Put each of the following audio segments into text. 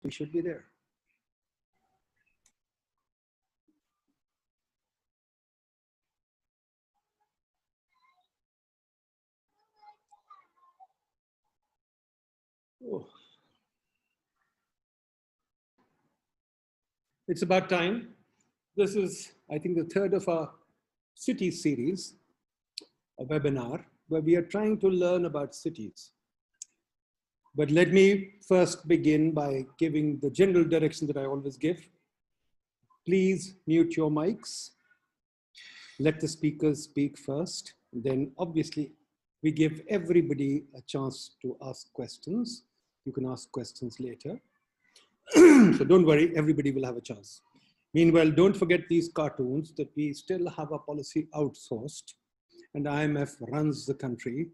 we should be there. Oh. It's about time. This is, I think, the third of our cities series, a webinar, where we are trying to learn about cities. But let me first begin by giving the general direction that I always give. Please mute your mics. Let the speakers speak first. Then obviously we give everybody a chance to ask questions. You can ask questions later. So don't worry, everybody will have a chance. Meanwhile, don't forget these cartoons that we still have a policy outsourced, and IMF runs the country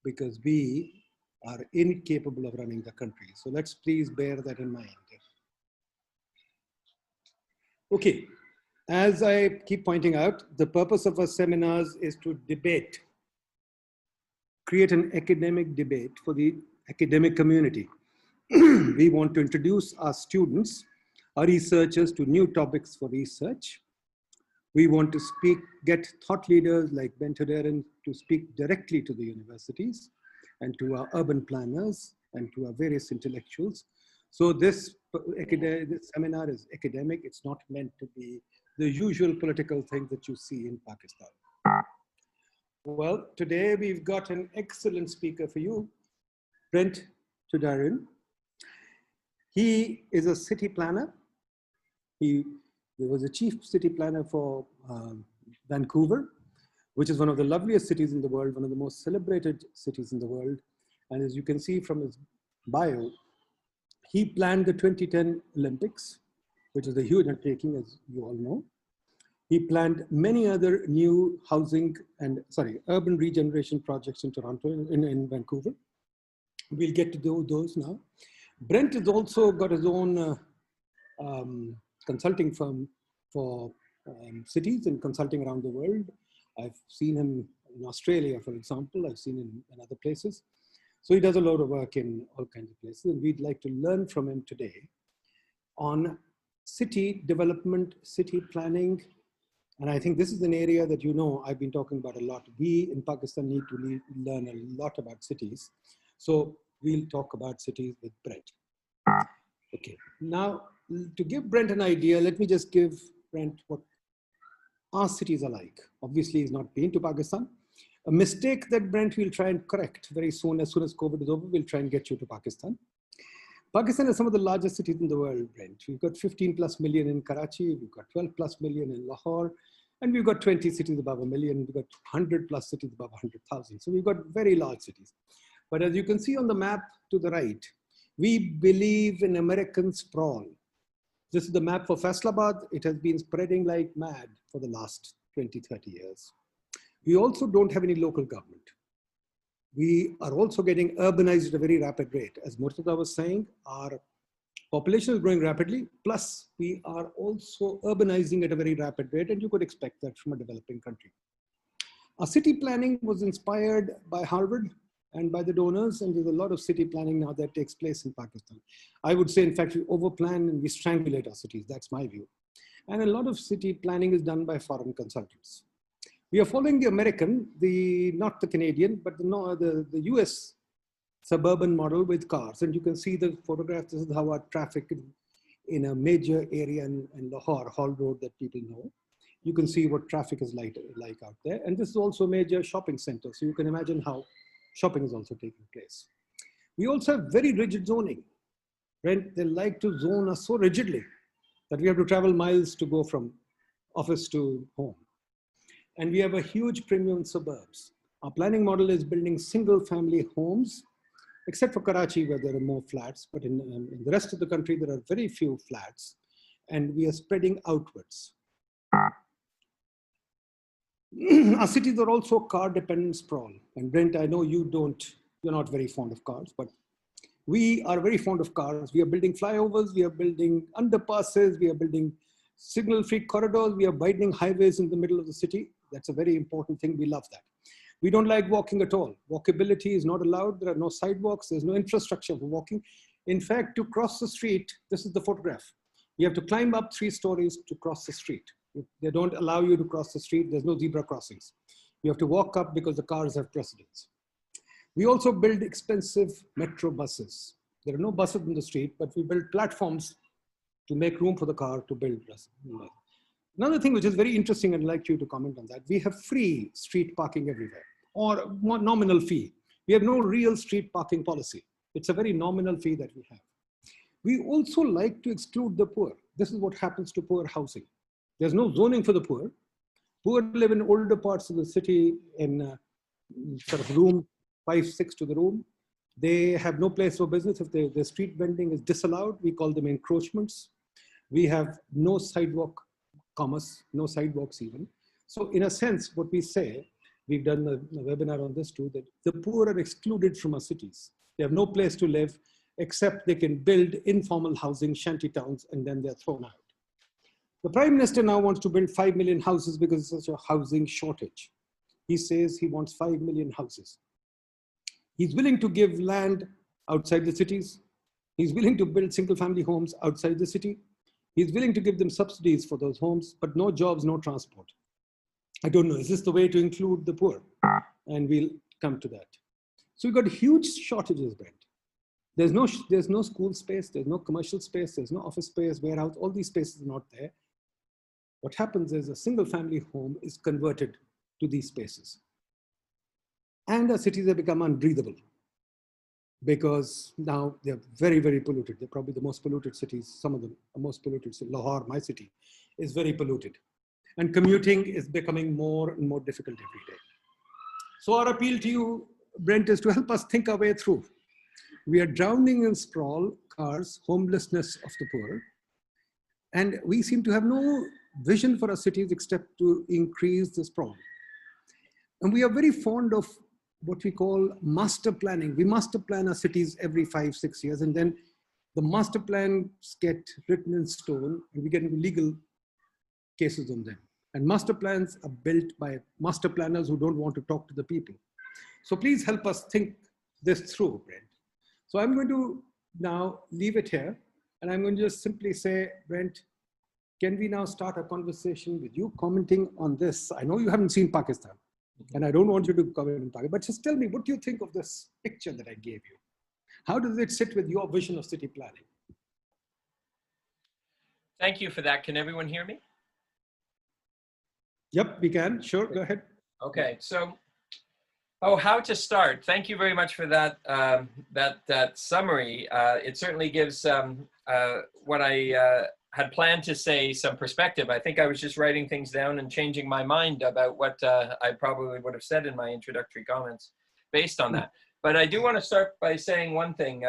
because we are incapable of running the country. So let's please bear that in mind. Okay, as I keep pointing out, the purpose of our seminars is to debate, create an academic debate for the academic community. We want to introduce our students, our researchers, to new topics for research. We want to get thought leaders like Ben Tuderen to speak directly to the universities and to our urban planners and to our various intellectuals. So this seminar is academic. It's not meant to be the usual political thing that you see in Pakistan. Well, today we've got an excellent speaker for you, Brent Tuderen. He is a city planner. He was a chief city planner for Vancouver, which is one of the loveliest cities in the world, one of the most celebrated cities in the world. And as you can see from his bio, he planned the 2010 Olympics, which is a huge undertaking, as you all know. He planned many other new urban regeneration projects in Toronto, in Vancouver. We'll get to do those now. Brent has also got his own consulting firm for cities and consulting around the world. I've seen him in Australia, for example. I've seen him in other places. So he does a lot of work in all kinds of places. And we'd like to learn from him today on city development, city planning. And I think this is an area that, you know, I've been talking about a lot. We in Pakistan need to learn a lot about cities. So we'll talk about cities with Brent. Okay, now to give Brent an idea, let me just give Brent what our cities are like. Obviously, he's not been to Pakistan. A mistake that Brent will try and correct very soon as COVID is over, we'll try and get you to Pakistan. Pakistan is some of the largest cities in the world, Brent. We've got 15+ million in Karachi, we've got 12+ million in Lahore, and we've got 20 cities above 1 million, we've got 100+ cities above 100,000. So we've got very large cities. But as you can see on the map to the right, we believe in American sprawl. This is the map for Faisalabad. It has been spreading like mad for the last 20, 30 years. We also don't have any local government. We are also getting urbanized at a very rapid rate. As Murtada was saying, our population is growing rapidly, plus we are also urbanizing at a very rapid rate, and you could expect that from a developing country. Our city planning was inspired by Harvard and by the donors, and there's a lot of city planning now that takes place in Pakistan. I would say, in fact, we overplan and we strangulate our cities. That's my view. And a lot of city planning is done by foreign consultants. We are following the American, not the Canadian, but the US suburban model with cars. And you can see the photograph. This is how our traffic in a major area in Lahore, Hall Road, that people know. You can see what traffic is like out there. And this is also a major shopping center. So you can imagine how shopping is also taking place. We also have very rigid zoning. Right? They like to zone us so rigidly that we have to travel miles to go from office to home. And we have a huge premium in suburbs. Our planning model is building single family homes, except for Karachi where there are more flats, but in the rest of the country, there are very few flats, and we are spreading outwards. Our cities are also car-dependent sprawl. And Brent, I know you're not very fond of cars, but we are very fond of cars. We are building flyovers, we are building underpasses, we are building signal-free corridors, we are widening highways in the middle of the city. That's a very important thing, we love that. We don't like walking at all. Walkability is not allowed, there are no sidewalks, there's no infrastructure for walking. In fact, to cross the street, this is the photograph. You have to climb up 3 stories to cross the street. They don't allow you to cross the street. There's no zebra crossings. You have to walk up because the cars have precedence. We also build expensive metro buses. There are no buses in the street, but we build platforms to make room for the car to build buses. Another thing which is very interesting, and I'd like you to comment on that, we have free street parking everywhere, or more nominal fee. We have no real street parking policy. It's a very nominal fee that we have. We also like to exclude the poor. This is what happens to poor housing. There's no zoning for the poor. Poor live in older parts of the city in sort of room 5, 6 to the room. They have no place for business. If the street vending is disallowed, we call them encroachments. We have no sidewalk commerce, no sidewalks even. So in a sense, what we say, we've done a webinar on this too, that the poor are excluded from our cities. They have no place to live, except they can build informal housing, shanty towns, and then they're thrown out. The Prime Minister now wants to build 5 million houses because there's such a housing shortage. He says he wants 5 million houses. He's willing to give land outside the cities. He's willing to build single-family homes outside the city. He's willing to give them subsidies for those homes, but no jobs, no transport. I don't know, is this the way to include the poor? And we'll come to that. So we've got huge shortages, Brent. There's no school space, there's no commercial space, there's no office space, warehouse, all these spaces are not there. What happens is a single family home is converted to these spaces. And our cities have become unbreathable because now they're very, very polluted. They're probably the most polluted cities, some of them are most polluted. So Lahore, my city, is very polluted. And commuting is becoming more and more difficult every day. So our appeal to you, Brent, is to help us think our way through. We are drowning in sprawl, cars, homelessness of the poor. And we seem to have no vision for our cities except to increase the sprawl. And we are very fond of what we call master planning. We master plan our cities every 5, 6 years, and then the master plans get written in stone and we get into legal cases on them. And master plans are built by master planners who don't want to talk to the people. So please help us think this through, Brent. So I'm going to now leave it here, and I'm going to just simply say, Brent, can we now start a conversation with you commenting on this? I know you haven't seen Pakistan, and I don't want you to comment on Pakistan, but just tell me, what do you think of this picture that I gave you? How does it sit with your vision of city planning? Thank you for that. Can everyone hear me? Yep, we can. Sure, go ahead. Okay, so, how to start? Thank you very much for that that summary. It certainly gives what I had planned to say some perspective. I think I was just writing things down and changing my mind about what I probably would have said in my introductory comments based on that. But I do want to start by saying one thing.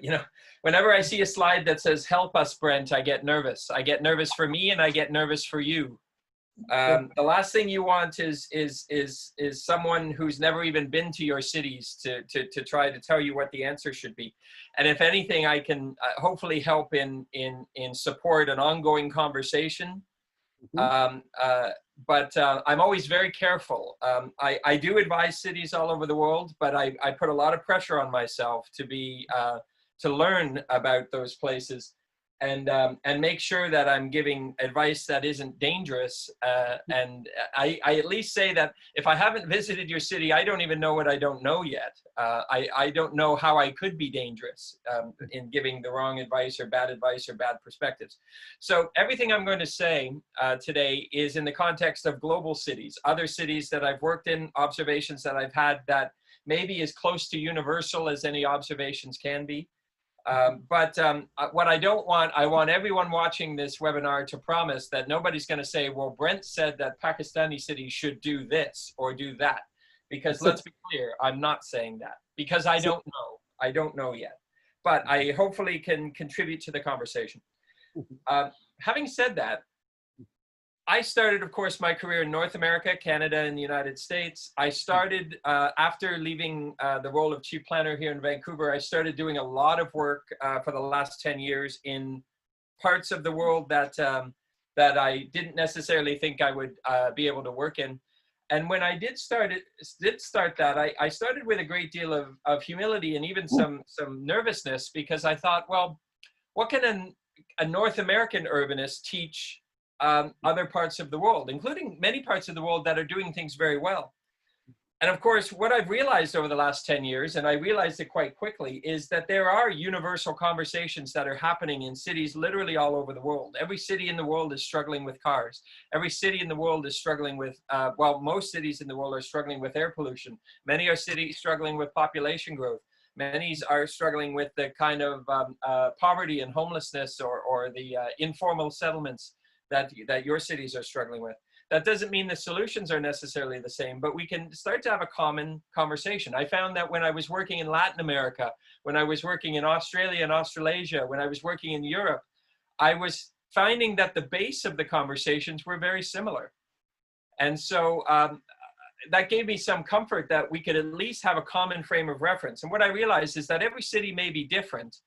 You know, whenever I see a slide that says "Help us, Brent," I get nervous. I get nervous for me, and I get nervous for you. The last thing you want is someone who's never even been to your cities to try to tell you what the answer should be. And if anything, I can hopefully help in support an ongoing conversation. But I'm always very careful. I do advise cities all over the world, but I put a lot of pressure on myself to learn about those places. And make sure that I'm giving advice that isn't dangerous. And I at least say that if I haven't visited your city, I don't even know what I don't know yet. I don't know how I could be dangerous in giving the wrong advice or bad perspectives. So everything I'm going to say today is in the context of global cities, other cities that I've worked in, observations that I've had that maybe as close to universal as any observations can be. But what I don't want, I want everyone watching this webinar to promise that nobody's going to say, well, Brent said that Pakistani cities should do this or do that. Because let's be clear, I'm not saying that because I don't know. I don't know yet. But I hopefully can contribute to the conversation. Having said that, I started, of course, my career in North America, Canada, and the United States. I started, after leaving the role of chief planner here in Vancouver, I started doing a lot of work for the last 10 years in parts of the world that I didn't necessarily think I would be able to work in. And when I did start that, I started with a great deal of humility and even some nervousness, because I thought, well, what can a North American urbanist teach other parts of the world, including many parts of the world that are doing things very well? And of course, what I've realized over the last 10 years, and I realized it quite quickly, is that there are universal conversations that are happening in cities literally all over the world. Every city in the world is struggling with cars. Every city in the world is struggling with, well, most cities in the world are struggling with air pollution. Many are cities struggling with population growth. Many are struggling with the kind of poverty and homelessness or the informal settlements that your cities are struggling with. That doesn't mean the solutions are necessarily the same, but we can start to have a common conversation. I found that when I was working in Latin America, when I was working in Australia and Australasia, when I was working in Europe, I was finding that the base of the conversations were very similar. And so that gave me some comfort that we could at least have a common frame of reference. And what I realized is that every city may be different,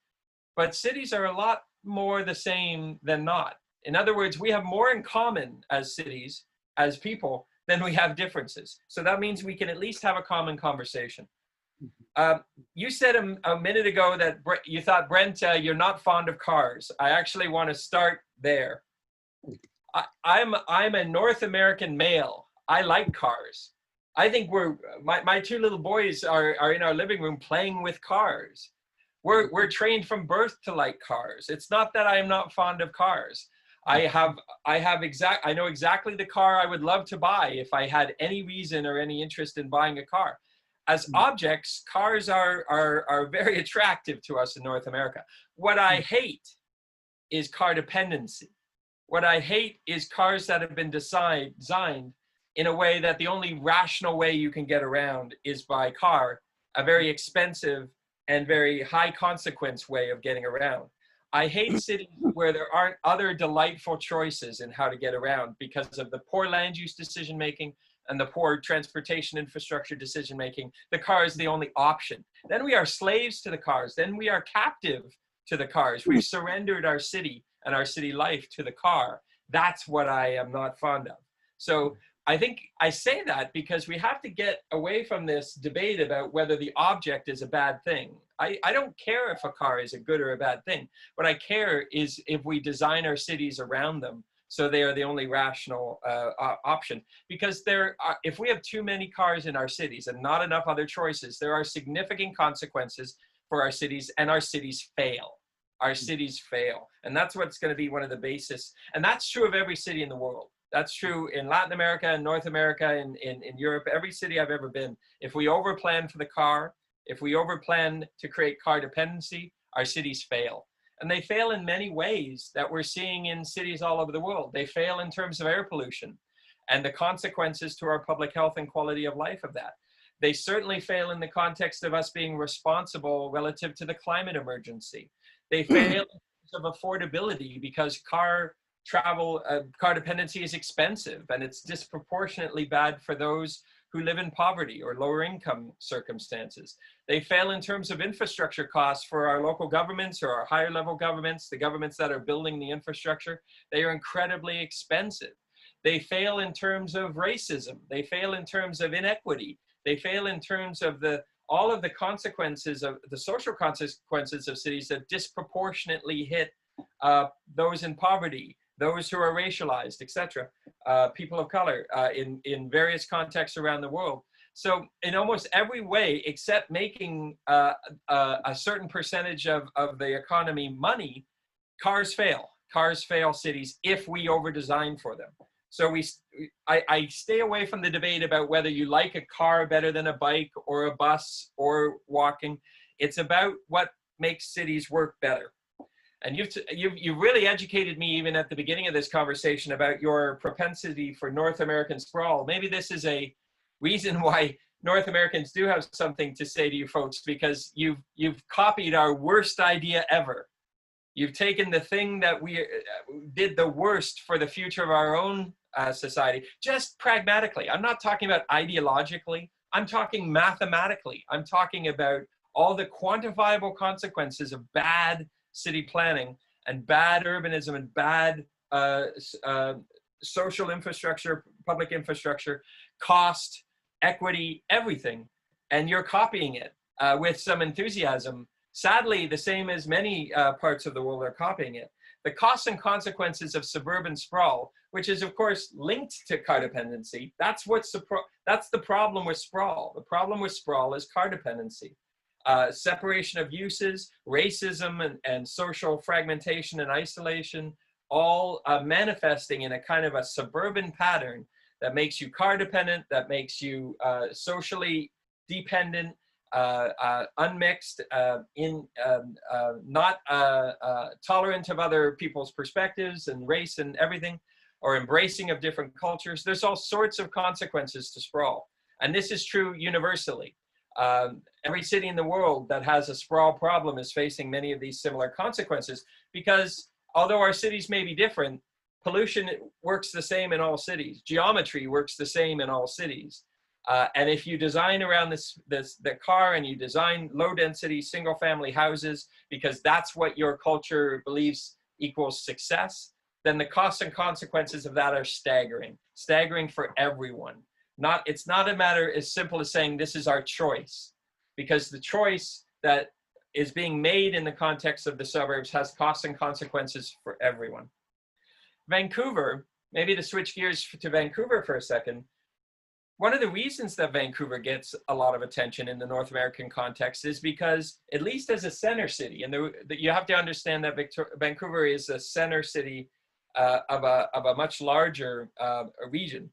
but cities are a lot more the same than not. In other words, we have more in common as cities, as people, than we have differences. So that means we can at least have a common conversation. You said a minute ago that you thought, Brent, you're not fond of cars. I actually want to start there. I'm a North American male. I like cars. I think my two little boys are in our living room playing with cars. We're trained from birth to like cars. It's not that I am not fond of cars. I know exactly the car I would love to buy if I had any reason or any interest in buying a car. As objects, cars are very attractive to us in North America. What I hate is car dependency. What I hate is cars that have been designed in a way that the only rational way you can get around is by car, a very expensive and very high consequence way of getting around. I hate cities where there aren't other delightful choices in how to get around because of the poor land use decision making and the poor transportation infrastructure decision making. The car is the only option. Then we are slaves to the cars. Then we are captive to the cars. We've surrendered our city and our city life to the car. That's what I am not fond of. So I think I say that because we have to get away from this debate about whether the object is a bad thing. I don't care if a car is a good or a bad thing. What I care is if we design our cities around them so they are the only rational option. Because if we have too many cars in our cities and not enough other choices, there are significant consequences for our cities, and our cities fail. Our cities fail. And that's what's going to be one of the basis. And that's true of every city in the world. That's true in Latin America and North America and in Europe, every city I've ever been. If we overplan for the car, if we overplan to create car dependency, our cities fail. And they fail in many ways that we're seeing in cities all over the world. They fail in terms of air pollution and the consequences to our public health and quality of life of that. They certainly fail in the context of us being responsible relative to the climate emergency. They fail in terms of affordability because car dependency is expensive, and it's disproportionately bad for those who live in poverty or lower income circumstances. They fail in terms of infrastructure costs for our local governments or our higher level governments, the governments that are building the infrastructure. They are incredibly expensive. They fail in terms of racism. They fail in terms of inequity. They fail in terms of all of the consequences of the social consequences of cities that disproportionately hit those in poverty, those who are racialized, etc., people of color in various contexts around the world. So in almost every way, except making a certain percentage of the economy money, cars fail. Cars fail cities if we over-design for them. So I stay away from the debate about whether you like a car better than a bike or a bus or walking. It's about what makes cities work better. And you've really educated me even at the beginning of this conversation about your propensity for North American sprawl. Maybe this is a reason why North Americans do have something to say to you folks, because you've copied our worst idea ever. You've taken the thing that we did the worst for the future of our own society, just pragmatically. I'm not talking about ideologically. I'm talking mathematically. I'm talking about all the quantifiable consequences of bad city planning and bad urbanism and bad social infrastructure public infrastructure, cost, equity, everything, and you're copying it with some enthusiasm. Sadly, the same as many parts of the world are copying it. The costs and consequences of suburban sprawl, which is of course linked to car dependency, that's the problem with sprawl. The problem with sprawl is car dependency. Separation of uses, racism and social fragmentation and isolation, all manifesting in a kind of a suburban pattern that makes you car dependent, that makes you socially dependent, unmixed, not tolerant of other people's perspectives and race and everything, or embracing of different cultures. There's all sorts of consequences to sprawl. And this is true universally. Every city in the world that has a sprawl problem is facing many of these similar consequences, because although our cities may be different, pollution works the same in all cities. Geometry works the same in all cities. And if you design around the car, and you design low density single family houses because that's what your culture believes equals success, then the costs and consequences of that are staggering for everyone. It's not a matter as simple as saying this is our choice, because the choice that is being made in the context of the suburbs has costs and consequences for everyone. Vancouver, maybe to switch gears to Vancouver for a second, one of the reasons that Vancouver gets a lot of attention in the North American context is because, at least as a center city, and you have to understand that Vancouver is a center city of a much larger region.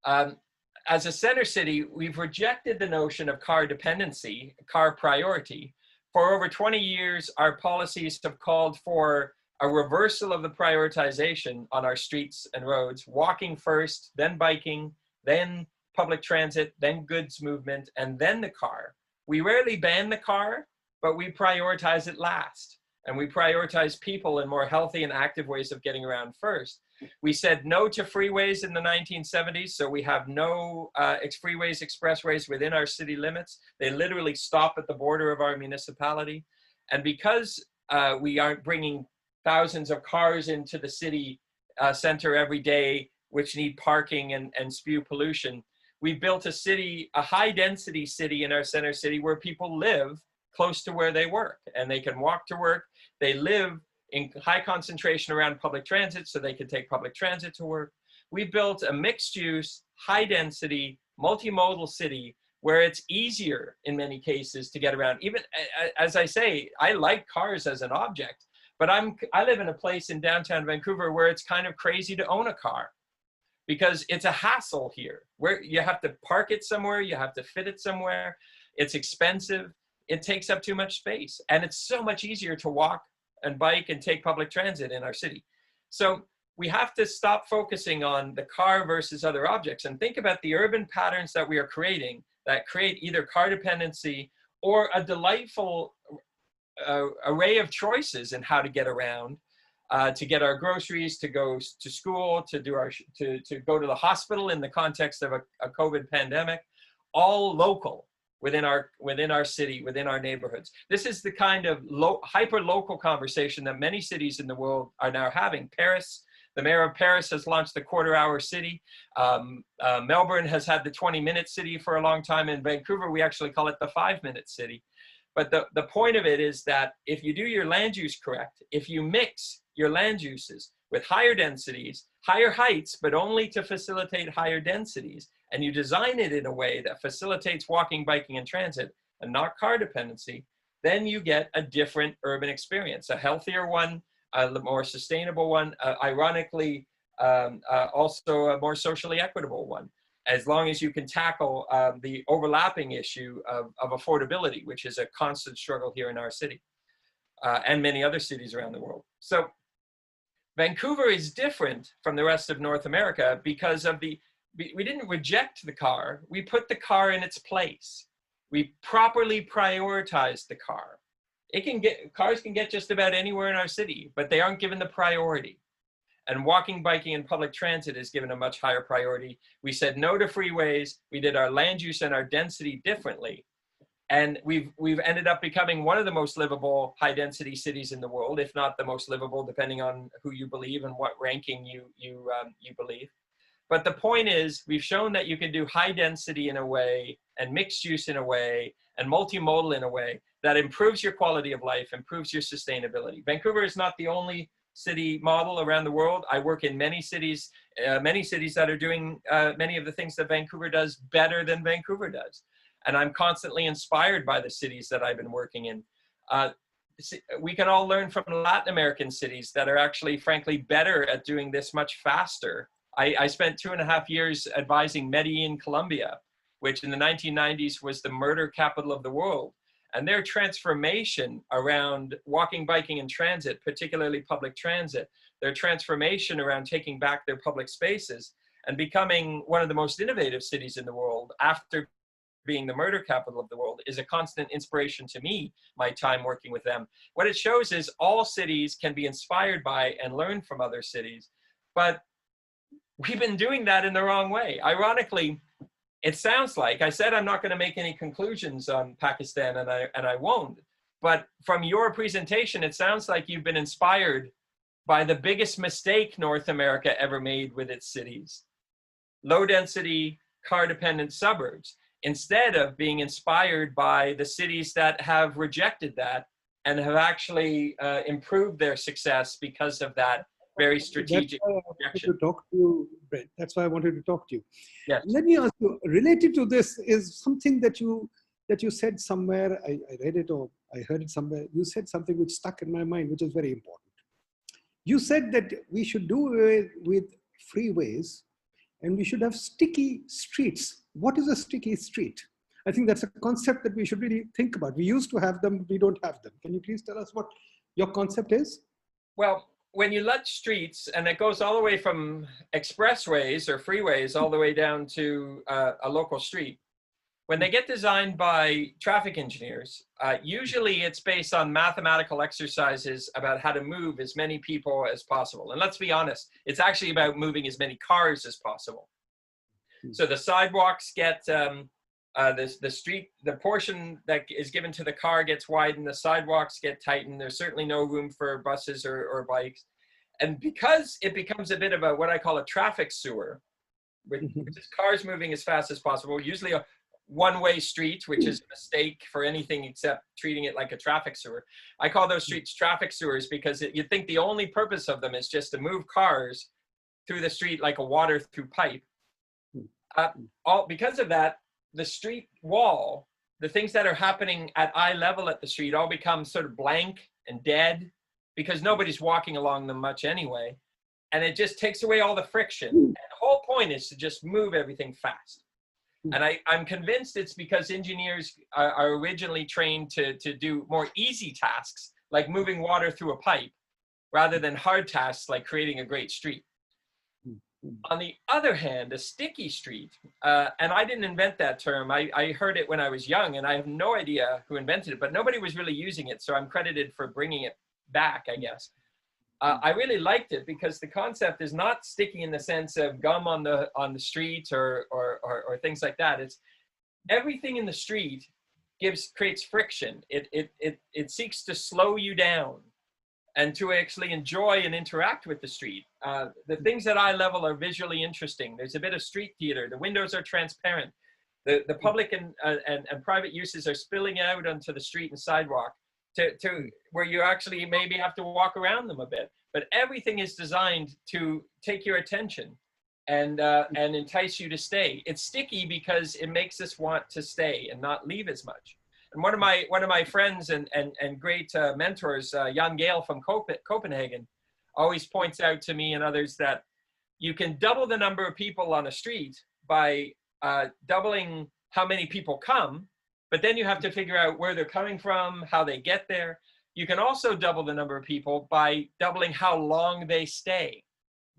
As a center city, we've rejected the notion of car dependency, car priority. For over 20 years, our policies have called for a reversal of the prioritization on our streets and roads, walking first, then biking, then public transit, then goods movement, and then the car. We rarely ban the car, but we prioritize it last. And we prioritize people in more healthy and active ways of getting around first. We said no to freeways in the 1970s, so we have no freeways, expressways within our city limits. They literally stop at the border of our municipality. And because we aren't bringing thousands of cars into the city center every day, which need parking and spew pollution, we built a high density city in our center city where people live close to where they work, and they can walk to work. They live in high concentration around public transit, so they can take public transit to work. We built a mixed use, high density, multimodal city where it's easier in many cases to get around. Even as I say, I like cars as an object, but I live in a place in downtown Vancouver where it's kind of crazy to own a car, because it's a hassle here, where you have to park it somewhere, you have to fit it somewhere, it's expensive, it takes up too much space, and it's so much easier to walk and bike and take public transit in our city. So we have to stop focusing on the car versus other objects and think about the urban patterns that we are creating that create either car dependency or a delightful array of choices in how to get around, to get our groceries, to go to school, to go to the hospital in the context of a COVID pandemic, all local within our city, within our neighborhoods. This is the kind of hyper-local conversation that many cities in the world are now having. Paris, the mayor of Paris has launched the quarter-hour city. Melbourne has had the 20-minute city for a long time. In Vancouver, we actually call it the 5-minute city. But the point of it is that if you do your land use correct, if you mix your land uses with higher densities, higher heights, but only to facilitate higher densities, and you design it in a way that facilitates walking, biking, and transit, and not car dependency, then you get a different urban experience, a healthier one, a more sustainable one, ironically, also a more socially equitable one, as long as you can tackle the overlapping issue of affordability, which is a constant struggle here in our city and many other cities around the world. So Vancouver is different from the rest of North America because of we didn't reject the car, we put the car in its place. We properly prioritized the car. Cars can get just about anywhere in our city, but they aren't given the priority. And walking, biking, and public transit is given a much higher priority. We said no to freeways. We did our land use and our density differently. And we've ended up becoming one of the most livable high density cities in the world, if not the most livable, depending on who you believe and what ranking you believe. But the point is, we've shown that you can do high density in a way, and mixed use in a way, and multimodal in a way that improves your quality of life, improves your sustainability. Vancouver is not the only city model around the world. I work in many cities that are doing many of the things that Vancouver does better than Vancouver does. And I'm constantly inspired by the cities that I've been working in. We can all learn from Latin American cities that are actually, frankly, better at doing this much faster. I spent 2.5 years advising Medellin, Colombia, which in the 1990s was the murder capital of the world. And their transformation around walking, biking, and transit, particularly public transit, their transformation around taking back their public spaces and becoming one of the most innovative cities in the world after being the murder capital of the world is a constant inspiration to me, my time working with them. What it shows is all cities can be inspired by and learn from other cities, but we've been doing that in the wrong way. Ironically, it sounds like, I said I'm not going to make any conclusions on Pakistan, and I won't, but from your presentation, it sounds like you've been inspired by the biggest mistake North America ever made with its cities. Low density, car-dependent suburbs, instead of being inspired by the cities that have rejected that and have actually improved their success because of that very strategic rejection. Brent. That's why I wanted to talk to you. Yes. Let me ask you, related to this is something that you said somewhere, I read it or I heard it somewhere, you said something which stuck in my mind, which is very important. You said that we should do away with freeways and we should have sticky streets. What is a sticky street? I think that's a concept that we should really think about. We used to have them, we don't have them. Can you please tell us what your concept is? Well, when you let streets, and it goes all the way from expressways or freeways all the way down to a local street, when they get designed by traffic engineers, usually it's based on mathematical exercises about how to move as many people as possible. And let's be honest, it's actually about moving as many cars as possible. So the sidewalks get, the portion that is given to the car gets widened, the sidewalks get tightened, there's certainly no room for buses or bikes. And because it becomes a bit of a, what I call a traffic sewer, which is cars moving as fast as possible, usually a one-way street, which is a mistake for anything except treating it like a traffic sewer. I call those streets traffic sewers because you think the only purpose of them is just to move cars through the street like a water through pipe. Because of that, the street wall, the things that are happening at eye level at the street all become sort of blank and dead because nobody's walking along them much anyway. And it just takes away all the friction. And the whole point is to just move everything fast. And I'm convinced it's because engineers are originally trained to do more easy tasks, like moving water through a pipe, rather than hard tasks like creating a great street. On the other hand, a sticky street, and I didn't invent that term. I heard it when I was young, and I have no idea who invented it, but nobody was really using it, so I'm credited for bringing it back, I guess. I really liked it because the concept is not sticky in the sense of gum on the street or things like that. It's everything in the street creates friction. It seeks to slow you down and to actually enjoy and interact with the street. The things at eye level are visually interesting. There's a bit of street theater. The windows are transparent. The public and private uses are spilling out onto the street and sidewalk to where you actually maybe have to walk around them a bit. But everything is designed to take your attention and entice you to stay. It's sticky because it makes us want to stay and not leave as much. And one of my friends and great mentors, Jan Gale from Copenhagen, always points out to me and others that you can double the number of people on a street by doubling how many people come, but then you have to figure out where they're coming from, how they get there. You can also double the number of people by doubling how long they stay.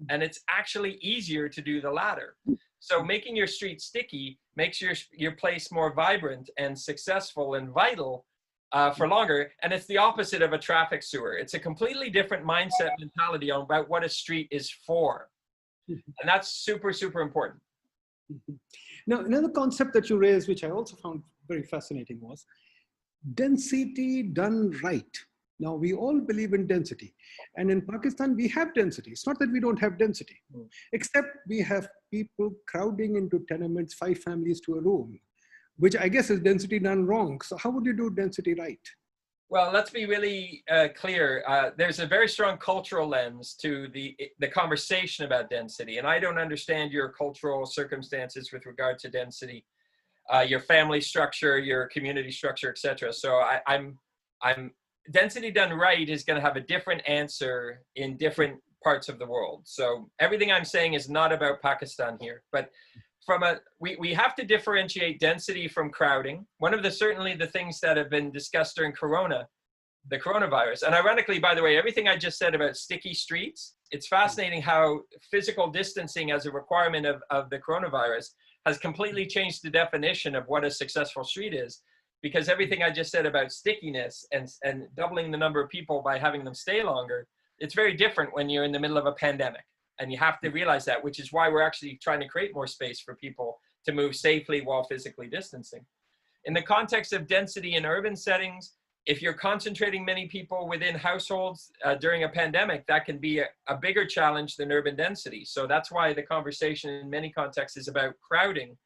And it's actually easier to do the latter. So making your street sticky makes your place more vibrant and successful and vital for longer. And it's the opposite of a traffic sewer. It's a completely different mindset mentality on about what a street is for. And that's super, super important. Now, another concept that you raised, which I also found very fascinating, was density done right. Now, we all believe in density. And in Pakistan, we have density. It's not that we don't have density, except we have people crowding into tenements, 5 families to a room, which I guess is density done wrong. So how would you do density right? Well, let's be really clear. There's a very strong cultural lens to the conversation about density. And I don't understand your cultural circumstances with regard to density, your family structure, your community structure, et cetera. So I'm density done right is going to have a different answer in different parts of the world. So everything I'm saying is not about Pakistan here, but we have to differentiate density from crowding. One of certainly the things that have been discussed during the coronavirus, and ironically, by the way, everything I just said about sticky streets, it's fascinating how physical distancing as a requirement of the coronavirus has completely changed the definition of what a successful street is. Because everything I just said about stickiness and doubling the number of people by having them stay longer, it's very different when you're in the middle of a pandemic. And you have to realize that, which is why we're actually trying to create more space for people to move safely while physically distancing. In the context of density in urban settings, if you're concentrating many people within households during a pandemic, that can be a bigger challenge than urban density. So that's why the conversation in many contexts is about crowding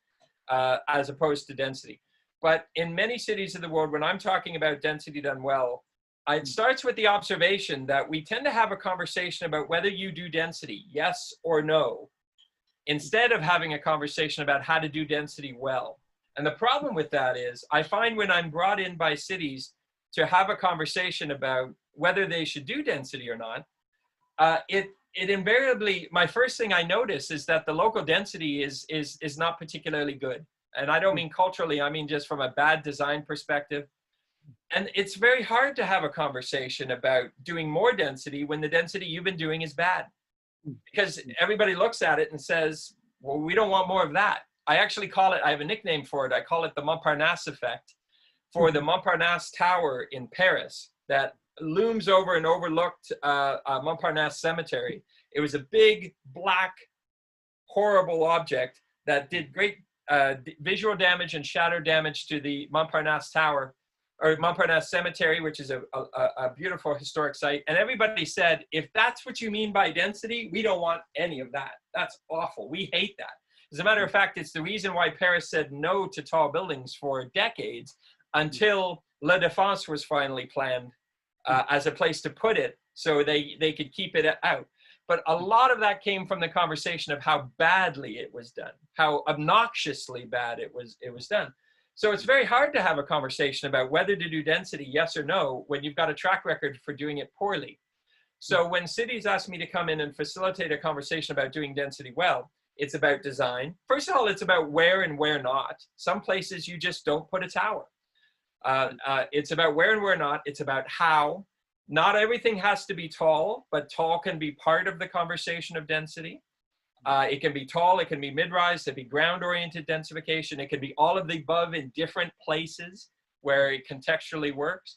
as opposed to density. But in many cities of the world, when I'm talking about density done well, it starts with the observation that we tend to have a conversation about whether you do density, yes or no, instead of having a conversation about how to do density well. And the problem with that is I find when I'm brought in by cities to have a conversation about whether they should do density or not, it invariably, my first thing I notice is that the local density is not particularly good. And I don't mean culturally, I mean just from a bad design perspective. And it's very hard to have a conversation about doing more density when the density you've been doing is bad. Because everybody looks at it and says, well, we don't want more of that. I actually call it, I have a nickname for it, I call it the Montparnasse effect for the Montparnasse Tower in Paris that looms over an overlooked Montparnasse cemetery. It was a big, black, horrible object that did great visual damage and shadow damage to the Montparnasse Tower, or Montparnasse Cemetery, which is a beautiful historic site. And everybody said, if that's what you mean by density, we don't want any of that. That's awful. We hate that. As a matter of fact, it's the reason why Paris said no to tall buildings for decades until La Défense was finally planned as a place to put it so they could keep it out. But a lot of that came from the conversation of how badly it was done, how obnoxiously bad it was done. So it's very hard to have a conversation about whether to do density, yes or no, when you've got a track record for doing it poorly. So when cities ask me to come in and facilitate a conversation about doing density well, it's about design. First of all, it's about where and where not. Some places you just don't put a tower. It's about where and where not. It's about how. Not everything has to be tall, but tall can be part of the conversation of density. It can be tall, it can be mid-rise, it can be ground-oriented densification, it can be all of the above in different places where it contextually works.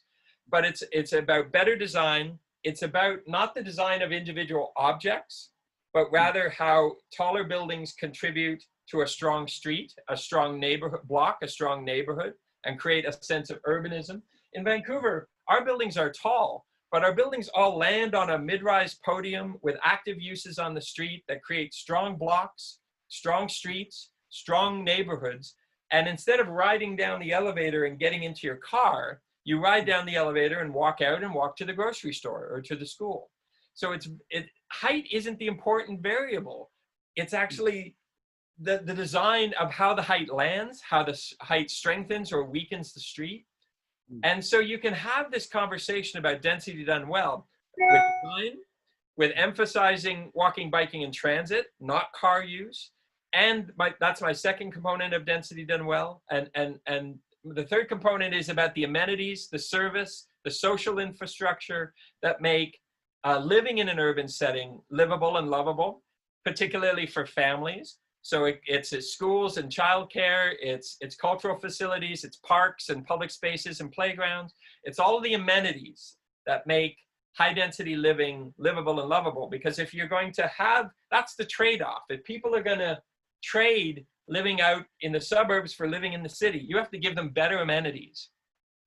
But it's about better design. It's about not the design of individual objects, but rather how taller buildings contribute to a strong street, a strong neighborhood block, a strong neighborhood, and create a sense of urbanism. In Vancouver, our buildings are tall, but our buildings all land on a mid-rise podium with active uses on the street that create strong blocks, strong streets, strong neighborhoods. And instead of riding down the elevator and getting into your car, you ride down the elevator and walk out and walk to the grocery store or to the school. So height isn't the important variable. It's actually the design of how the height lands, how the height strengthens or weakens the street. And so you can have this conversation about density done well with design, with emphasizing walking, biking, and transit, not car use. And that's my second component of density done well. And the third component is about the amenities, the service, the social infrastructure that make living in an urban setting livable and lovable, particularly for families. So it's schools and childcare, it's cultural facilities, it's parks and public spaces and playgrounds. It's all of the amenities that make high density living livable and lovable. Because if you're going to have, that's the trade-off. If people are going to trade living out in the suburbs for living in the city, you have to give them better amenities.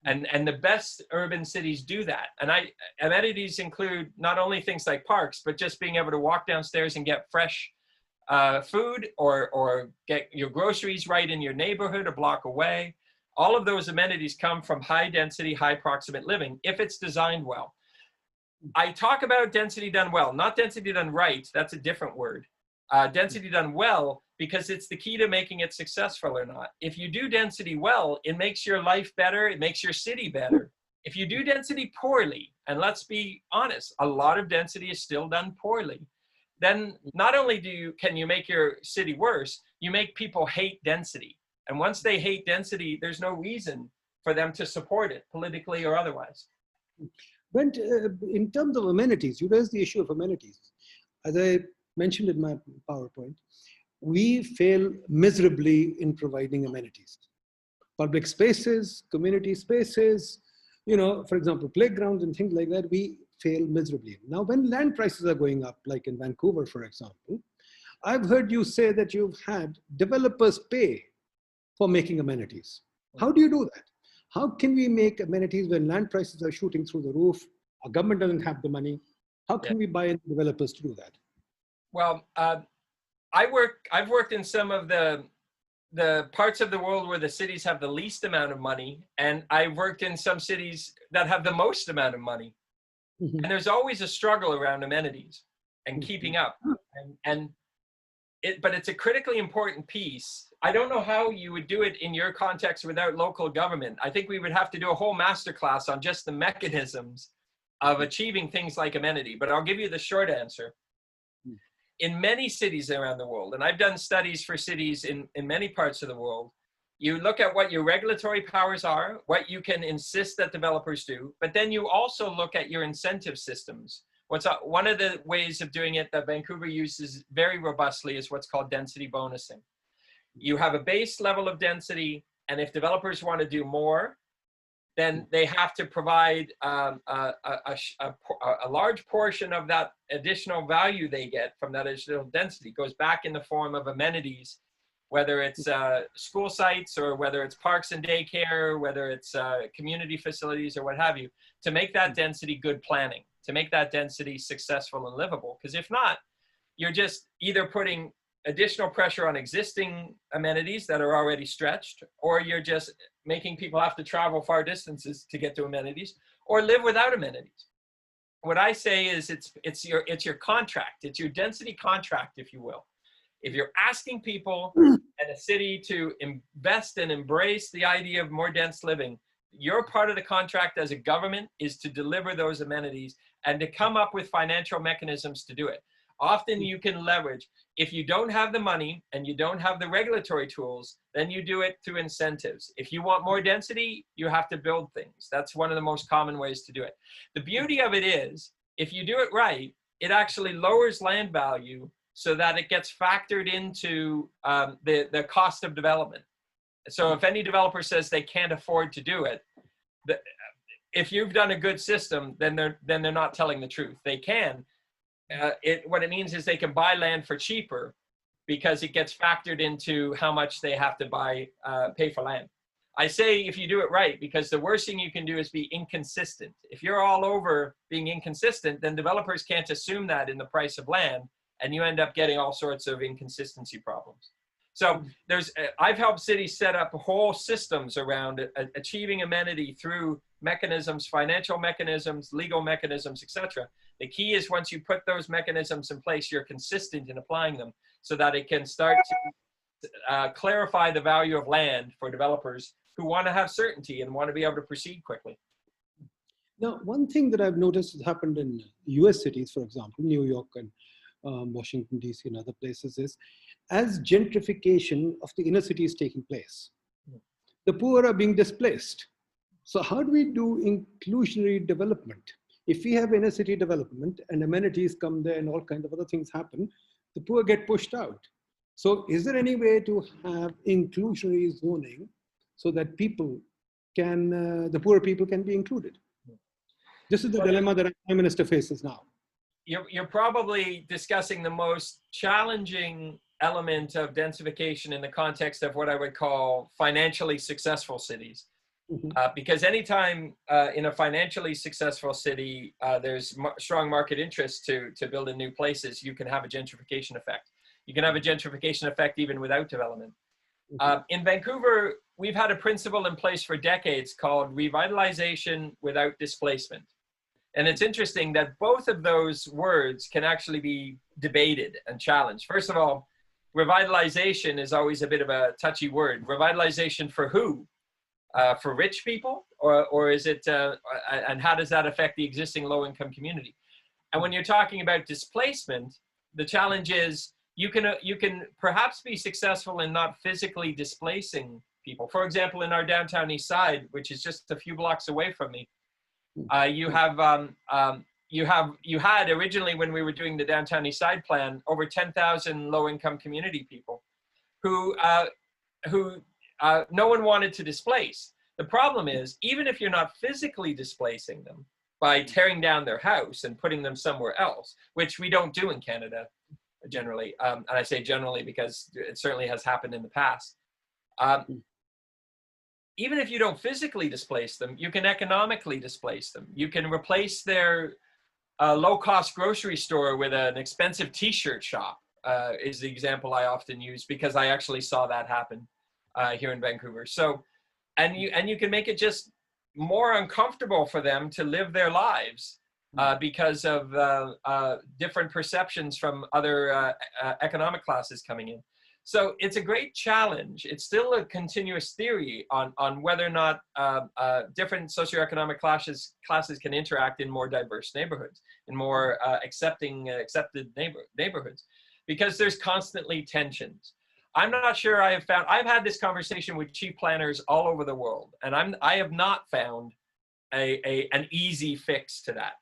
And the best urban cities do that. And amenities include not only things like parks, but just being able to walk downstairs and get fresh food, or get your groceries right in your neighborhood a block away. All of those amenities come from high density, high proximate living, if it's designed well. I talk about density done well, not density done right. That's a different word. Density done well, because it's the key to making it successful or not. If you do density well, it makes your life better. It makes your city better. If you do density poorly, and let's be honest, a lot of density is still done poorly, then not only can you make your city worse, you make people hate density. And once they hate density, there's no reason for them to support it, politically or otherwise. Brent, in terms of amenities, you raised the issue of amenities. As I mentioned in my PowerPoint, we fail miserably in providing amenities. Public spaces, community spaces, for example, playgrounds and things like that, we fail miserably. Now, when land prices are going up, like in Vancouver, for example, I've heard you say that you've had developers pay for making amenities. How do you do that? How can we make amenities when land prices are shooting through the roof? Our government doesn't have the money. How can we buy developers to do that? Well, I've worked in some of the parts of the world where the cities have the least amount of money, and I've worked in some cities that have the most amount of money. And there's always a struggle around amenities and keeping up. But it's a critically important piece. I don't know how you would do it in your context without local government. I think we would have to do a whole masterclass on just the mechanisms of achieving things like amenity. But I'll give you the short answer. In many cities around the world, and I've done studies for cities in many parts of the world, you look at what your regulatory powers are, what you can insist that developers do, but then you also look at your incentive systems. One of the ways of doing it that Vancouver uses very robustly is what's called density bonusing. You have a base level of density, and if developers want to do more, then they have to provide a large portion of that additional value they get from that additional density goes back in the form of amenities, whether it's school sites or whether it's parks and daycare, whether it's community facilities or what have you, to make that density good planning, to make that density successful and livable. Because if not, you're just either putting additional pressure on existing amenities that are already stretched, or you're just making people have to travel far distances to get to amenities, or live without amenities. What I say is it's your contract, it's your density contract, if you will. If you're asking people in a city to invest and embrace the idea of more dense living, your part of the contract as a government is to deliver those amenities and to come up with financial mechanisms to do it. Often you can leverage. If you don't have the money and you don't have the regulatory tools, then you do it through incentives. If you want more density, you have to build things. That's one of the most common ways to do it. The beauty of it is, if you do it right, it actually lowers land value so that it gets factored into the cost of development. So if any developer says they can't afford to do it, if you've done a good system, then they're not telling the truth. They can. What it means is they can buy land for cheaper because it gets factored into how much they have to pay for land. I say if you do it right, because the worst thing you can do is be inconsistent. If you're all over being inconsistent, then developers can't assume that in the price of land, and you end up getting all sorts of inconsistency problems. So I've helped cities set up whole systems around achieving amenity through mechanisms, financial mechanisms, legal mechanisms, etc. The key is once you put those mechanisms in place, you're consistent in applying them so that it can start to clarify the value of land for developers who want to have certainty and want to be able to proceed quickly. Now, one thing that I've noticed has happened in US cities, for example, New York and Washington, DC and other places, is as gentrification of the inner city is taking place, the poor are being displaced. So how do we do inclusionary development? If we have inner city development and amenities come there and all kinds of other things happen, the poor get pushed out. So is there any way to have inclusionary zoning so that people can, the poor people can be included? This is the dilemma that our Prime Minister faces now. You're probably discussing the most challenging element of densification in the context of what I would call financially successful cities. Because anytime in a financially successful city, there's strong market interest to build in new places, you can have a gentrification effect. You can have a gentrification effect even without development. In Vancouver, we've had a principle in place for decades called revitalization without displacement. And it's interesting that both of those words can actually be debated and challenged. First of all, revitalization is always a bit of a touchy word. Revitalization for who? For rich people, or is it, and how does that affect the existing low-income community? And when you're talking about displacement, the challenge is you can perhaps be successful in not physically displacing people. For example, in our downtown east side, which is just a few blocks away from me, you had originally, when we were doing the downtown east side plan, over 10,000 low-income community people who no one wanted to displace. The problem is, even if you're not physically displacing them by tearing down their house and putting them somewhere else, which we don't do in Canada generally, and I say generally because it certainly has happened in the past. Even if you don't physically displace them, you can economically displace them. You can replace their low-cost grocery store with an expensive t-shirt shop, is the example I often use because I actually saw that happen here in Vancouver. So, and you can make it just more uncomfortable for them to live their lives because of different perceptions from other economic classes coming in. So it's a great challenge. It's still a continuous theory on whether or not different socioeconomic classes can interact in more diverse neighborhoods, in more accepted neighborhoods, because there's constantly tensions. I'm not sure I've had this conversation with chief planners all over the world, and I have not found an easy fix to that.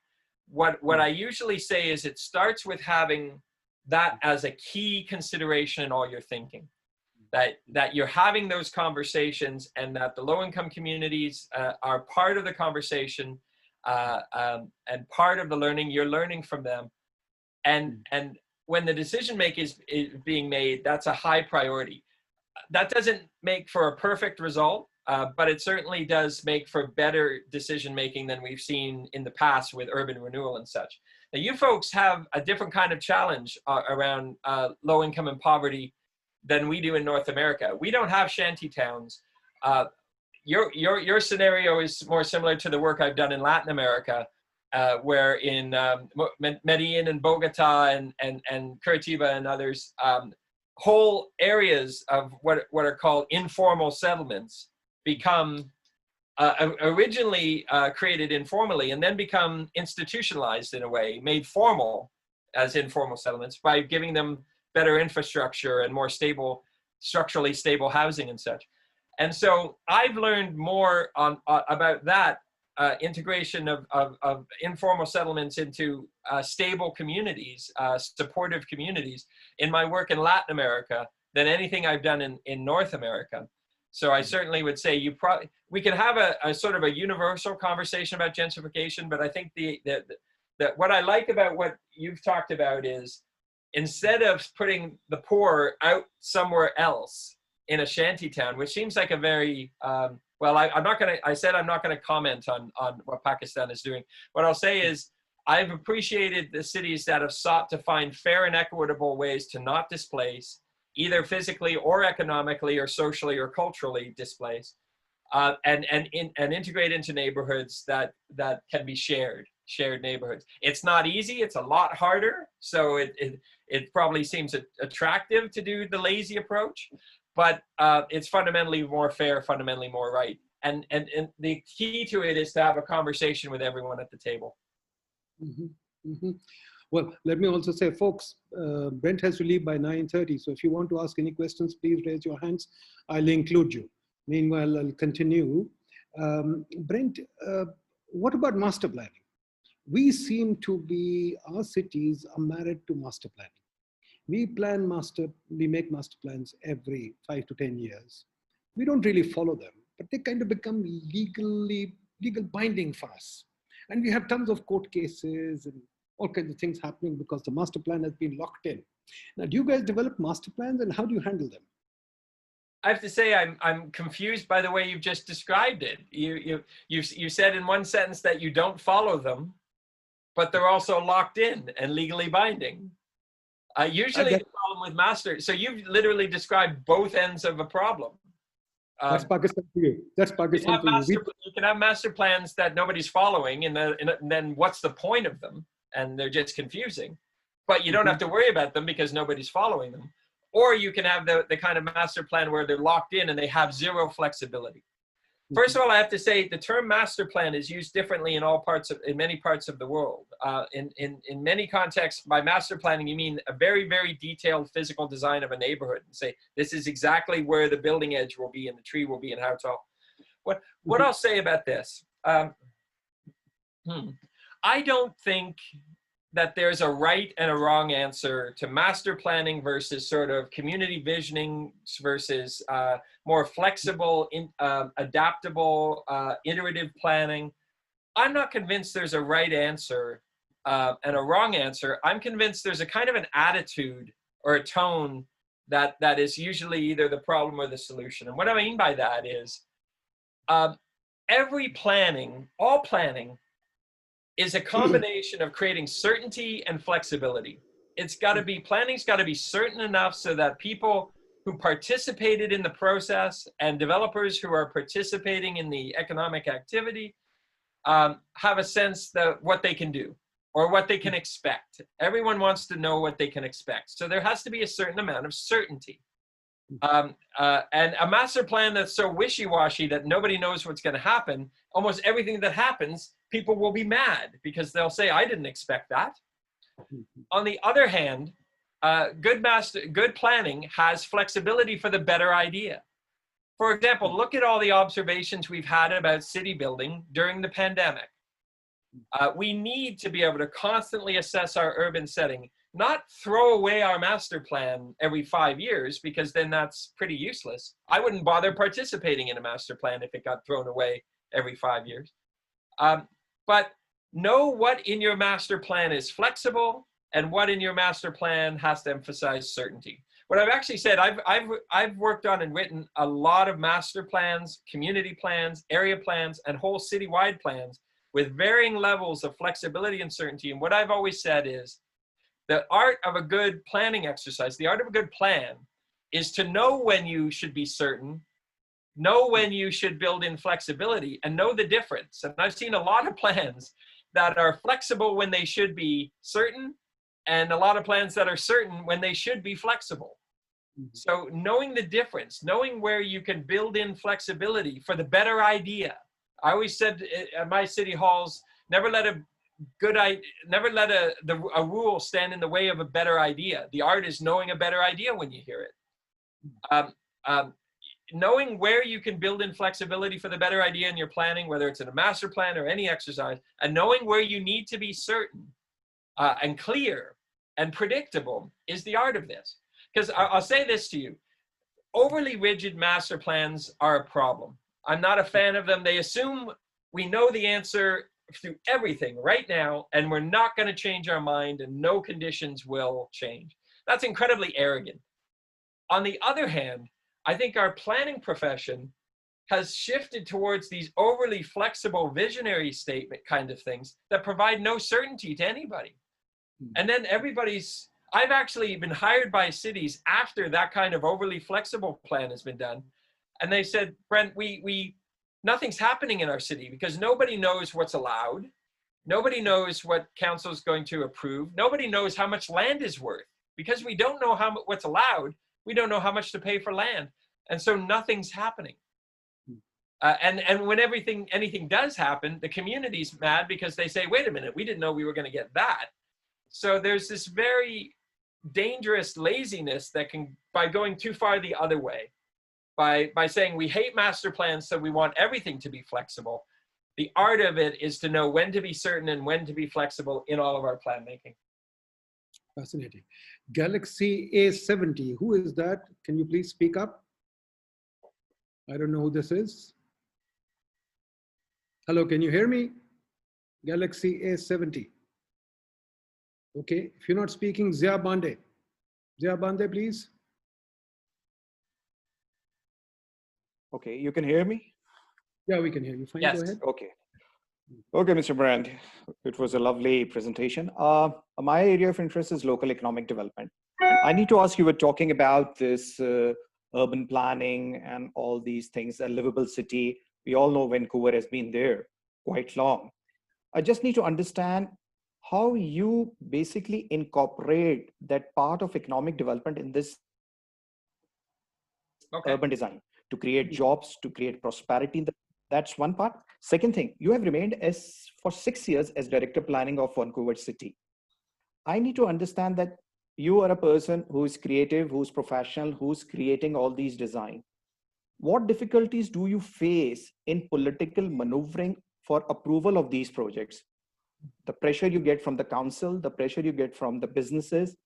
What I usually say is it starts with having that as a key consideration in all your thinking, that you're having those conversations and that the low-income communities are part of the conversation and part of the learning. You're learning from them, and when the decision making is being made, that's a high priority. That doesn't make for a perfect result, but it certainly does make for better decision making than we've seen in the past with urban renewal and such. Now, you folks have a different kind of challenge around low income and poverty than we do in North America. We don't have shanty towns. Your scenario is more similar to the work I've done in Latin America, where in Medellin and Bogota and Curitiba and others, whole areas of what are called informal settlements become originally created informally and then become institutionalized in a way, made formal as informal settlements by giving them better infrastructure and more stable, structurally stable housing and such. And so I've learned more about that integration of informal settlements into stable communities, supportive communities in my work in Latin America than anything I've done in North America. So I certainly would say we can have a sort of a universal conversation about gentrification, but I think that what I like about what you've talked about is instead of putting the poor out somewhere else in a shanty town, which seems like a very, I said I'm not going to comment on what Pakistan is doing. What I'll say is I've appreciated the cities that have sought to find fair and equitable ways to not displace, either physically or economically or socially or culturally displaced, and integrate into neighborhoods that can be shared neighborhoods. It's not easy, it's a lot harder, so it probably seems attractive to do the lazy approach, but it's fundamentally more fair, fundamentally more right. And the key to it is to have a conversation with everyone at the table. Mm-hmm. Mm-hmm. Well, let me also say, folks, Brent has to leave by 9:30. So if you want to ask any questions, please raise your hands. I'll include you. Meanwhile, I'll continue. Brent, what about master planning? We seem to be, our cities are married to master planning. We make master plans every 5 to 10 years. We don't really follow them, but they kind of become legal binding for us. And we have tons of court cases and all kinds of things happening because the master plan has been locked in. Now, do you guys develop master plans and how do you handle them? I have to say I'm confused by the way you've just described it. You said in one sentence that you don't follow them, but they're also locked in and legally binding. Usually the problem with master, so you've literally described both ends of a problem. That's Pakistan to you. That's Pakistan to you. You can have master plans that nobody's following, and then what's the point of them? And they're just confusing. But you don't have to worry about them because nobody's following them. Or you can have the kind of master plan where they're locked in and they have zero flexibility. First of all, I have to say the term master plan is used differently in many parts of the world. In many contexts, by master planning, you mean a very, very detailed physical design of a neighborhood and say, this is exactly where the building edge will be and the tree will be and how tall. What I'll say about this, I don't think that there's a right and a wrong answer to master planning versus sort of community visioning versus more flexible, adaptable, iterative planning. I'm not convinced there's a right answer and a wrong answer. I'm convinced there's a kind of an attitude or a tone that is usually either the problem or the solution. And what I mean by that is all planning is a combination of creating certainty and flexibility. Planning's got to be certain enough so that people who participated in the process and developers who are participating in the economic activity have a sense that what they can do or what they can expect. Everyone wants to know what they can expect. So there has to be a certain amount of certainty. And a master plan that's so wishy-washy that nobody knows what's going to happen, almost everything that happens, people will be mad because they'll say, I didn't expect that. On the other hand, good planning has flexibility for the better idea. For example, look at all the observations we've had about city building during the pandemic. We need to be able to constantly assess our urban setting, not throw away our master plan every 5 years, because then that's pretty useless. I wouldn't bother participating in a master plan if it got thrown away every 5 years. But know what in your master plan is flexible and what in your master plan has to emphasize certainty. What I've actually said, I've worked on and written a lot of master plans, community plans, area plans, and whole citywide plans with varying levels of flexibility and certainty. And what I've always said is the art of a good planning exercise, the art of a good plan, is to know when you should be certain, know when you should build in flexibility, and know the difference. And I've seen a lot of plans that are flexible when they should be certain, and a lot of plans that are certain when they should be flexible. So knowing the difference, knowing where you can build in flexibility for the better idea. I always said at my city halls, never let a rule stand in the way of a better idea. The art is knowing a better idea when you hear it. Knowing where you can build in flexibility for the better idea in your planning, whether it's in a master plan or any exercise, and knowing where you need to be certain and clear and predictable is the art of this. Because I'll say this to you, overly rigid master plans are a problem. I'm not a fan of them. They assume we know the answer through everything right now, and we're not going to change our mind, and no conditions will change. That's incredibly arrogant. On the other hand, I think our planning profession has shifted towards these overly flexible visionary statement kind of things that provide no certainty to anybody. And then I've actually been hired by cities after that kind of overly flexible plan has been done. And they said, Brent, nothing's happening in our city because nobody knows what's allowed. Nobody knows what council is going to approve. Nobody knows how much land is worth. Because we don't know what's allowed, we don't know how much to pay for land. And so nothing's happening. And when anything does happen, the community's mad because they say, wait a minute, we didn't know we were going to get that. So there's this very dangerous laziness that can, by going too far the other way, by saying we hate master plans, so we want everything to be flexible. The art of it is to know when to be certain and when to be flexible in all of our plan making. Fascinating. Galaxy A70, who is that? Can you please speak up? I don't know who this is. Hello, can you hear me? Galaxy A70. Okay, if you're not speaking, Zia Bande. Zia Bande, please. Okay, you can hear me? Yeah, we can hear you fine. Yes. Go ahead. Okay. Okay, Mr. Brand, it was a lovely presentation. My area of interest is local economic development. I need to ask you, we're talking about this urban planning and all these things, a livable city. We all know Vancouver has been there quite long. I just need to understand how you basically incorporate that part of economic development in this Okay. urban design to create jobs, to create prosperity. That's one part. Second thing, you have remained as for 6 years as director planning of Vancouver City. I need to understand that you are a person who is creative, who's professional, who's creating all these design. What difficulties do you face in political maneuvering for approval of these projects? The pressure you get from the council, the pressure you get from the businesses,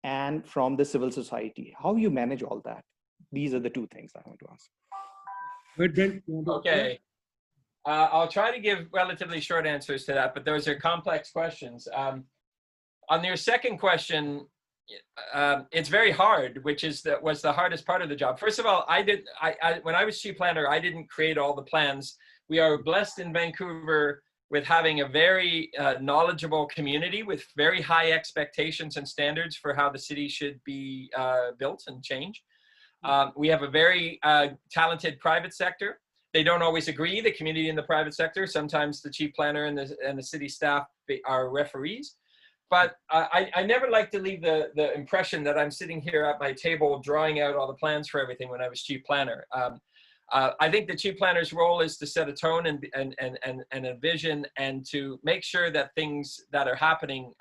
and from the civil society. How you manage all that? These are the two things I want to ask. Wait, Brent, you want to Okay. I'll try to give relatively short answers to that, but those are complex questions. On your second question, it's very hard, which is was the hardest part of the job. First of all, when I was chief planner, I didn't create all the plans. We are blessed in Vancouver with having a very knowledgeable community with very high expectations and standards for how the city should be built and changed. We have a very talented private sector. They don't always agree, the community and the private sector. Sometimes the chief planner and the city staff are referees. But I never like to leave the impression that I'm sitting here at my table drawing out all the plans for everything when I was chief planner. I think the chief planner's role is to set a tone and a vision, and to make sure that things that are happening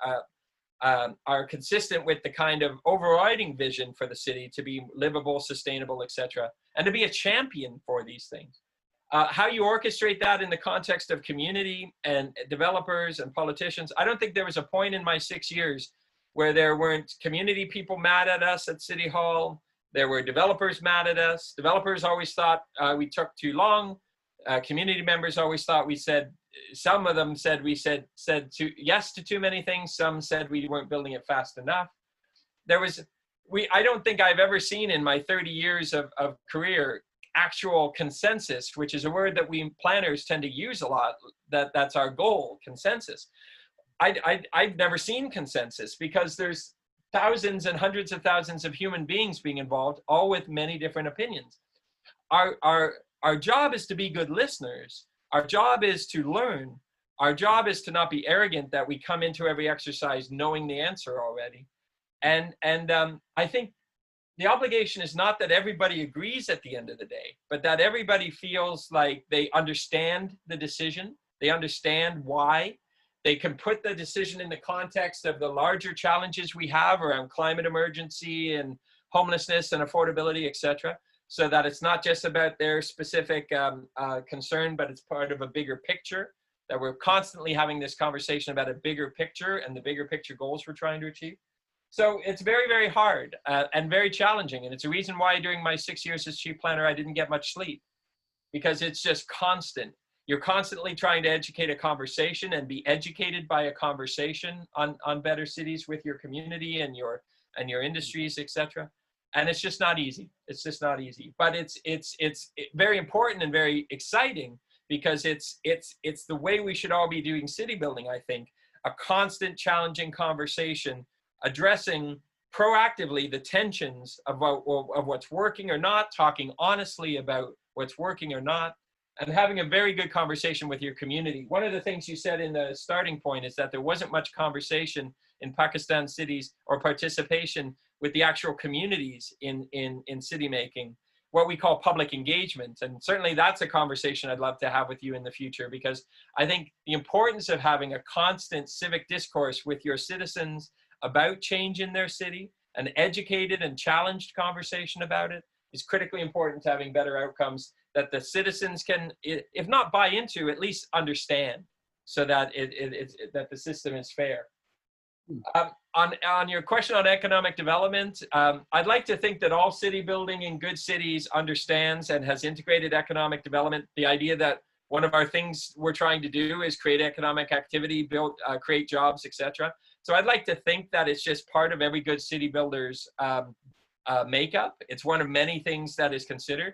are consistent with the kind of overriding vision for the city to be livable, sustainable, etc., and to be a champion for these things. How you orchestrate that in the context of community and developers and politicians. I don't think there was a point in my 6 years where there weren't community people mad at us at City Hall. There were developers mad at us. Developers always thought we took too long. Community members always thought some of them said we said yes to too many things. Some said we weren't building it fast enough. I don't think I've ever seen in my 30 years of career actual consensus, which is a word that we planners tend to use a lot. That's our goal, consensus. I've never seen consensus, because there's thousands and hundreds of thousands of human beings being involved, all with many different opinions. Our job is to be good listeners. Our job is to learn. Our job is to not be arrogant that we come into every exercise knowing the answer already. And I think the obligation is not that everybody agrees at the end of the day, but that everybody feels like they understand the decision, they understand why, they can put the decision in the context of the larger challenges we have around climate emergency and homelessness and affordability, etc., so that it's not just about their specific concern, but it's part of a bigger picture, that we're constantly having this conversation about a bigger picture and the bigger picture goals we're trying to achieve. So it's very, very hard and very challenging. And it's a reason why during my 6 years as chief planner, I didn't get much sleep, because it's just constant. You're constantly trying to educate a conversation and be educated by a conversation on better cities with your community and your industries, etc. And it's just not easy. It's just not easy. But it's very important and very exciting, because it's the way we should all be doing city building, I think. A constant challenging conversation, addressing proactively the tensions of what's working or not, talking honestly about what's working or not, and having a very good conversation with your community. One of the things you said in the starting point is that there wasn't much conversation in Pakistan cities or participation with the actual communities in city making, what we call public engagement. And certainly that's a conversation I'd love to have with you in the future, because I think the importance of having a constant civic discourse with your citizens about change in their city, an educated and challenged conversation about it, is critically important to having better outcomes that the citizens can, if not buy into, at least understand, so that that the system is fair. On your question on economic development, I'd like to think that all city building in good cities understands and has integrated economic development. The idea that one of our things we're trying to do is create economic activity, create jobs, etc. So I'd like to think that it's just part of every good city builder's makeup. It's one of many things that is considered.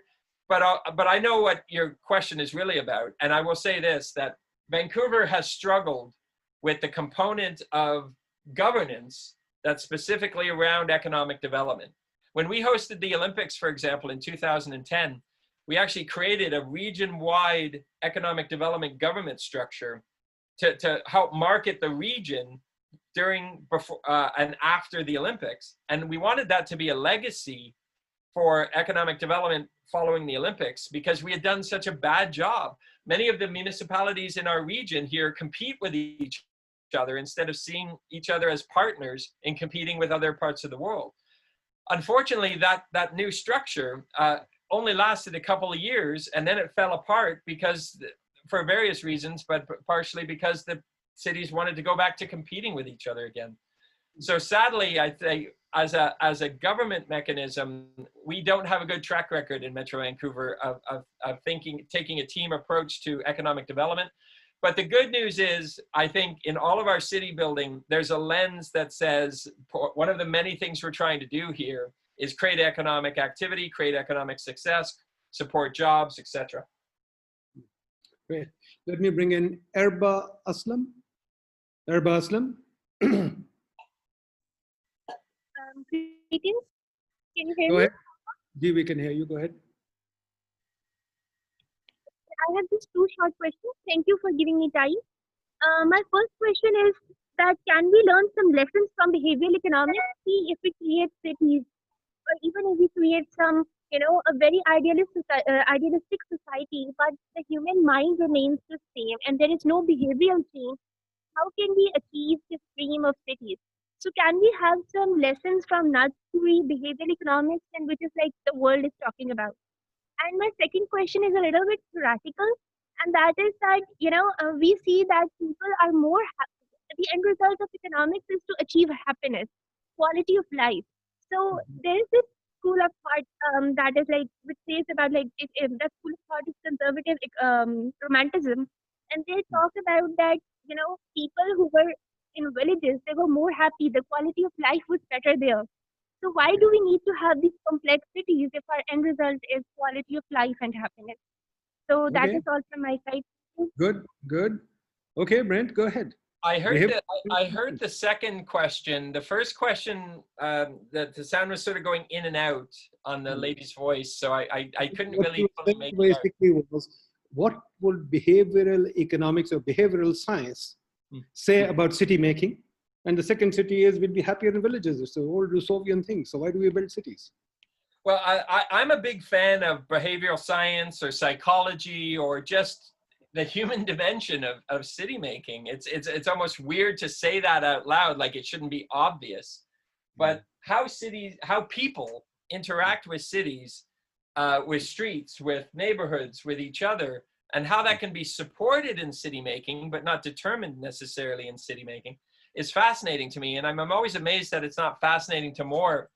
but I know what your question is really about. And I will say this, that Vancouver has struggled with the component of governance that's specifically around economic development. When we hosted the Olympics, for example, in 2010, we actually created a region-wide economic development government structure to help market the region during, before, and after the Olympics. And we wanted that to be a legacy for economic development following the Olympics, because we had done such a bad job. Many of the municipalities in our region here compete with each other instead of seeing each other as partners in competing with other parts of the world. Unfortunately, that new structure only lasted a couple of years, and then it fell apart because, for various reasons, but partially because the cities wanted to go back to competing with each other again. So sadly, I think as a government mechanism, we don't have a good track record in Metro Vancouver of taking a team approach to economic development. But the good news is, I think in all of our city building, there's a lens that says one of the many things we're trying to do here is create economic activity, create economic success, support jobs, etc. Great. Let me bring in Erba Aslam. Erba Aslam. Greetings. Can you hear Go me? ahead. Dee, we can hear you. Go ahead. I have just two short questions. Thank you for giving me time. My first question is that can we learn some lessons from behavioral economics? See if we create cities, or even if we create some, a very idealistic society, but the human mind remains the same and there is no behavioral change. How can we achieve this dream of cities? So can we have some lessons from nudge-free behavioral economics, and which is like the world is talking about? And my second question is a little bit theoretical, and that is that, we see that people are more the end result of economics is to achieve happiness, quality of life. So there is this school of thought that is like, which says about like, that school of thought is conservative romanticism. And they talk about that, people who were in villages, they were more happy, the quality of life was better there. So why do we need to have these complexities if our end result is quality of life and happiness? So that Okay. is all from my side. Good, good. Okay, Brent, go ahead. I heard the second question. The first question, the sound was sort of going in and out on the lady's voice, so I couldn't really fully make it out. Basically was, what would behavioral economics or behavioral science say about city making? And the second city is, we'd be happier in villages. It's the old Rousseauian thing. So why do we build cities? Well, I'm a big fan of behavioral science or psychology or just the human dimension of city making. It's almost weird to say that out loud, like it shouldn't be obvious. But how people interact with cities, with streets, with neighborhoods, with each other, and how that can be supported in city making, but not determined necessarily in city making, is fascinating to me. And I'm always amazed that it's not fascinating to more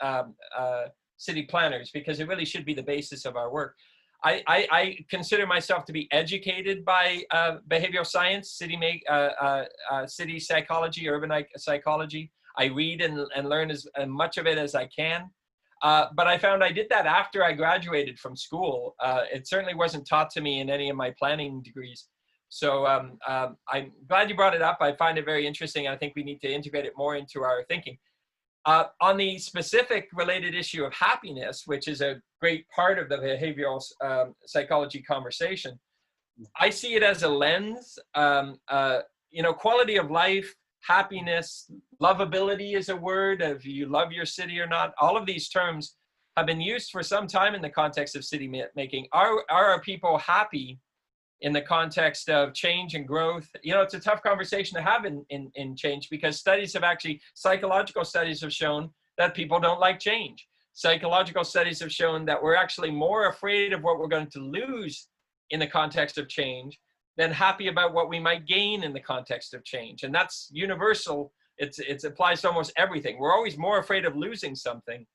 city planners, because it really should be the basis of our work. I consider myself to be educated by behavioral science, city psychology, urban psychology. I read and learn as much of it as I can. But I found I did that after I graduated from school. It certainly wasn't taught to me in any of my planning degrees. So I'm glad you brought it up. I find it very interesting. I think we need to integrate it more into our thinking. On the specific related issue of happiness, which is a great part of the behavioral psychology conversation, I see it as a lens. Quality of life, happiness, lovability is a word, if you love your city or not. All of these terms have been used for some time in the context of city making. Are our people happy in the context of change and growth? It's a tough conversation to have in change, because psychological studies have shown that people don't like change. Psychological studies have shown that we're actually more afraid of what we're going to lose in the context of change than happy about what we might gain in the context of change. And that's universal. It applies to almost everything. We're always more afraid of losing something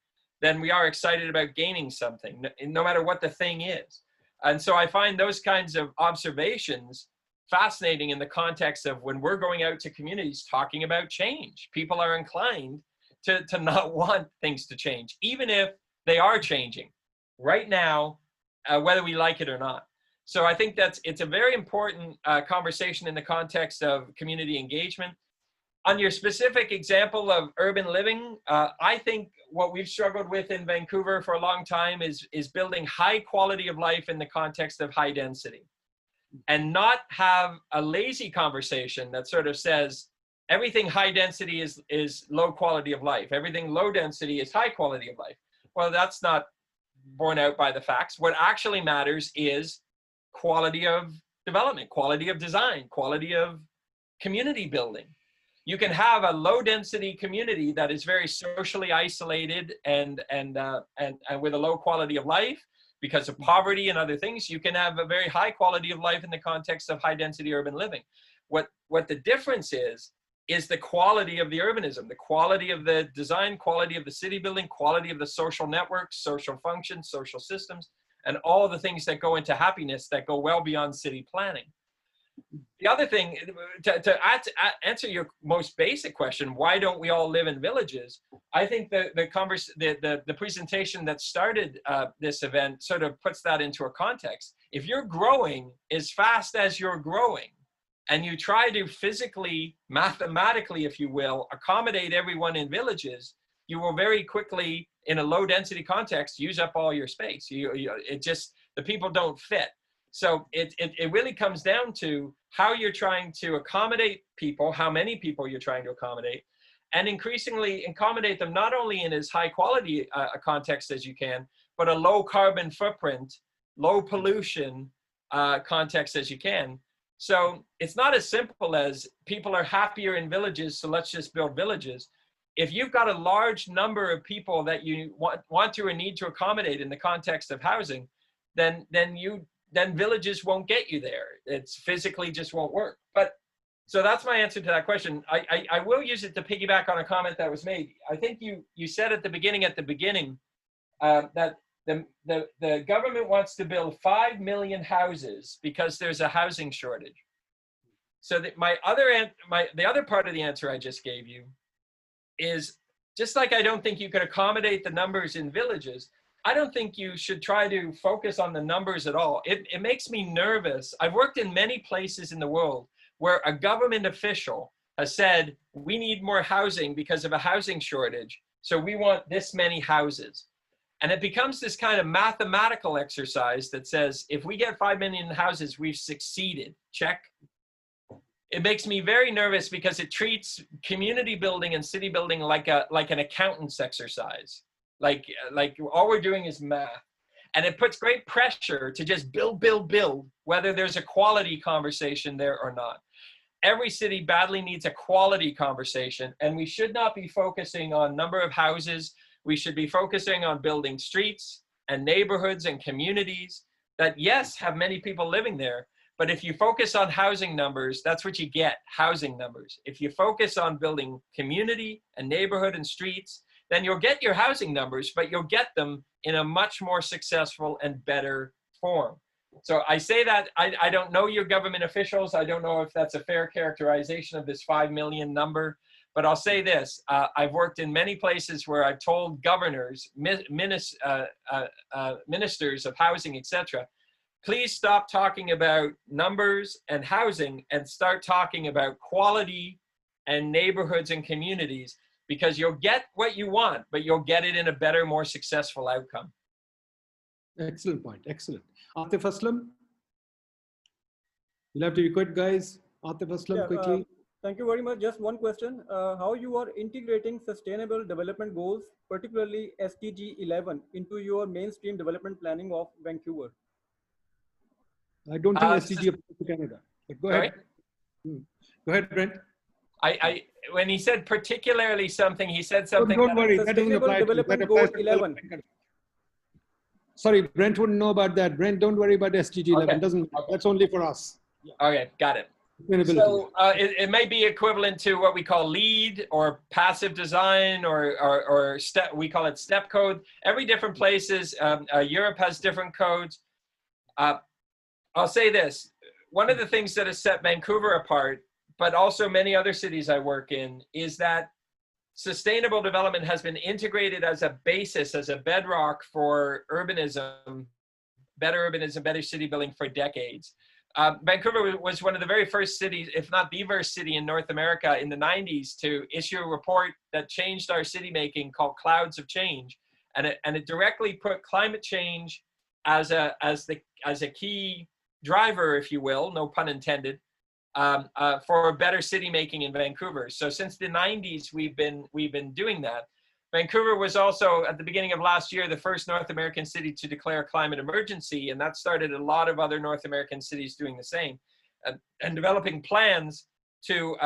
than we are excited about gaining something, no matter what the thing is. And so I find those kinds of observations fascinating in the context of when we're going out to communities talking about change. People are inclined to not want things to change, even if they are changing. Right now, whether we like it or not. So I think it's a very important conversation in the context of community engagement. On your specific example of urban living, I think what we've struggled with in Vancouver for a long time is building high quality of life in the context of high density, and not have a lazy conversation that sort of says everything high density is low quality of life, everything low density is high quality of life. Well, that's not borne out by the facts. What actually matters is quality of development, quality of design, quality of community building. You can have a low density community that is very socially isolated and with a low quality of life because of poverty and other things. You can have a very high quality of life in the context of high density urban living. What the difference is the quality of the urbanism, the quality of the design, quality of the city building, quality of the social networks, social functions, social systems, and all the things that go into happiness that go well beyond city planning. The other thing, to answer your most basic question, why don't we all live in villages? I think the presentation that started this event sort of puts that into a context. If you're growing as fast as you're growing, and you try to physically, mathematically, if you will, accommodate everyone in villages, you will very quickly, in a low density context, use up all your space. The people don't fit. So it really comes down to how you're trying to accommodate people, how many people you're trying to accommodate, and increasingly accommodate them not only in as high quality a context as you can, but a low carbon footprint, low pollution context as you can. So it's not as simple as people are happier in villages, so let's just build villages. If you've got a large number of people that you want to or need to accommodate in the context of housing, then villages won't get you there. It's physically just won't work. But so that's my answer to that question. I will use it to piggyback on a comment that was made. I think you said at the beginning that the government wants to build 5 million houses because there's a housing shortage. So that the other part of the answer I just gave you is, just like I don't think you could accommodate the numbers in villages, I don't think you should try to focus on the numbers at all. It makes me nervous. I've worked in many places in the world where a government official has said, we need more housing because of a housing shortage, so we want this many houses. And it becomes this kind of mathematical exercise that says, if we get 5 million houses, we've succeeded, check. It makes me very nervous because it treats community building and city building like an accountant's exercise. Like all we're doing is math. And it puts great pressure to just build, whether there's a quality conversation there or not. Every city badly needs a quality conversation, and we should not be focusing on number of houses. We should be focusing on building streets and neighborhoods and communities that, yes, have many people living there. But if you focus on housing numbers, that's what you get, housing numbers. If you focus on building community and neighborhood and streets, then you'll get your housing numbers, but you'll get them in a much more successful and better form. So I say that, I don't know your government officials. I don't know if that's a fair characterization of this 5 million number. But I'll say this, I've worked in many places where I've told governors, ministers of housing, etc., please stop talking about numbers and housing and start talking about quality and neighborhoods and communities, because you'll get what you want, but you'll get it in a better, more successful outcome. Excellent point, excellent. Atif Aslam? You'll have to be quick, guys. Atif Aslam, quickly. Thank you very much. Just one question. How you are integrating sustainable development goals, particularly SDG 11, into your mainstream development planning of Vancouver? I don't think SDG applies to Canada. But go ahead. Go ahead, Brent. When he said particularly something, he said something. Don't worry, that doesn't apply. Development Goal 11. Sorry, Brent wouldn't know about that. Brent, don't worry about SDG 11. Okay. Doesn't. Okay. That's only for us. Okay, got it. So it may be equivalent to what we call LEED or passive design or step. We call it step code. Every different places. Europe has different codes. I'll say this. One of the things that has set Vancouver apart, but also many other cities I work in, is that sustainable development has been integrated as a basis, as a bedrock for urbanism better urbanism, better city building for decades. Vancouver was one of the very first cities, if not the first city in North America in the 90s to issue a report that changed our city making called Clouds of Change. And it directly put climate change as a key driver, if you will, no pun intended, for better city making in Vancouver. So since the 90s, we've been doing that. Vancouver was also, at the beginning of last year, the first North American city to declare a climate emergency, and that started a lot of other North American cities doing the same, and developing plans to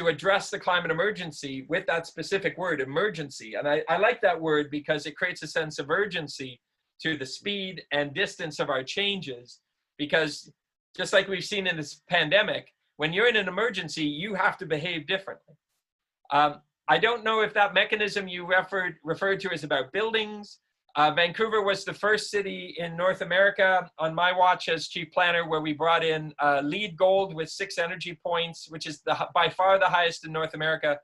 address the climate emergency with that specific word, emergency. And I like that word because it creates a sense of urgency to the speed and distance of our changes, because just like we've seen in this pandemic, when you're in an emergency, you have to behave differently. I don't know if that mechanism you referred to is about buildings. Vancouver was the first city in North America on my watch as chief planner where we brought in LEED Gold with 6 energy points, which is by far the highest in North America,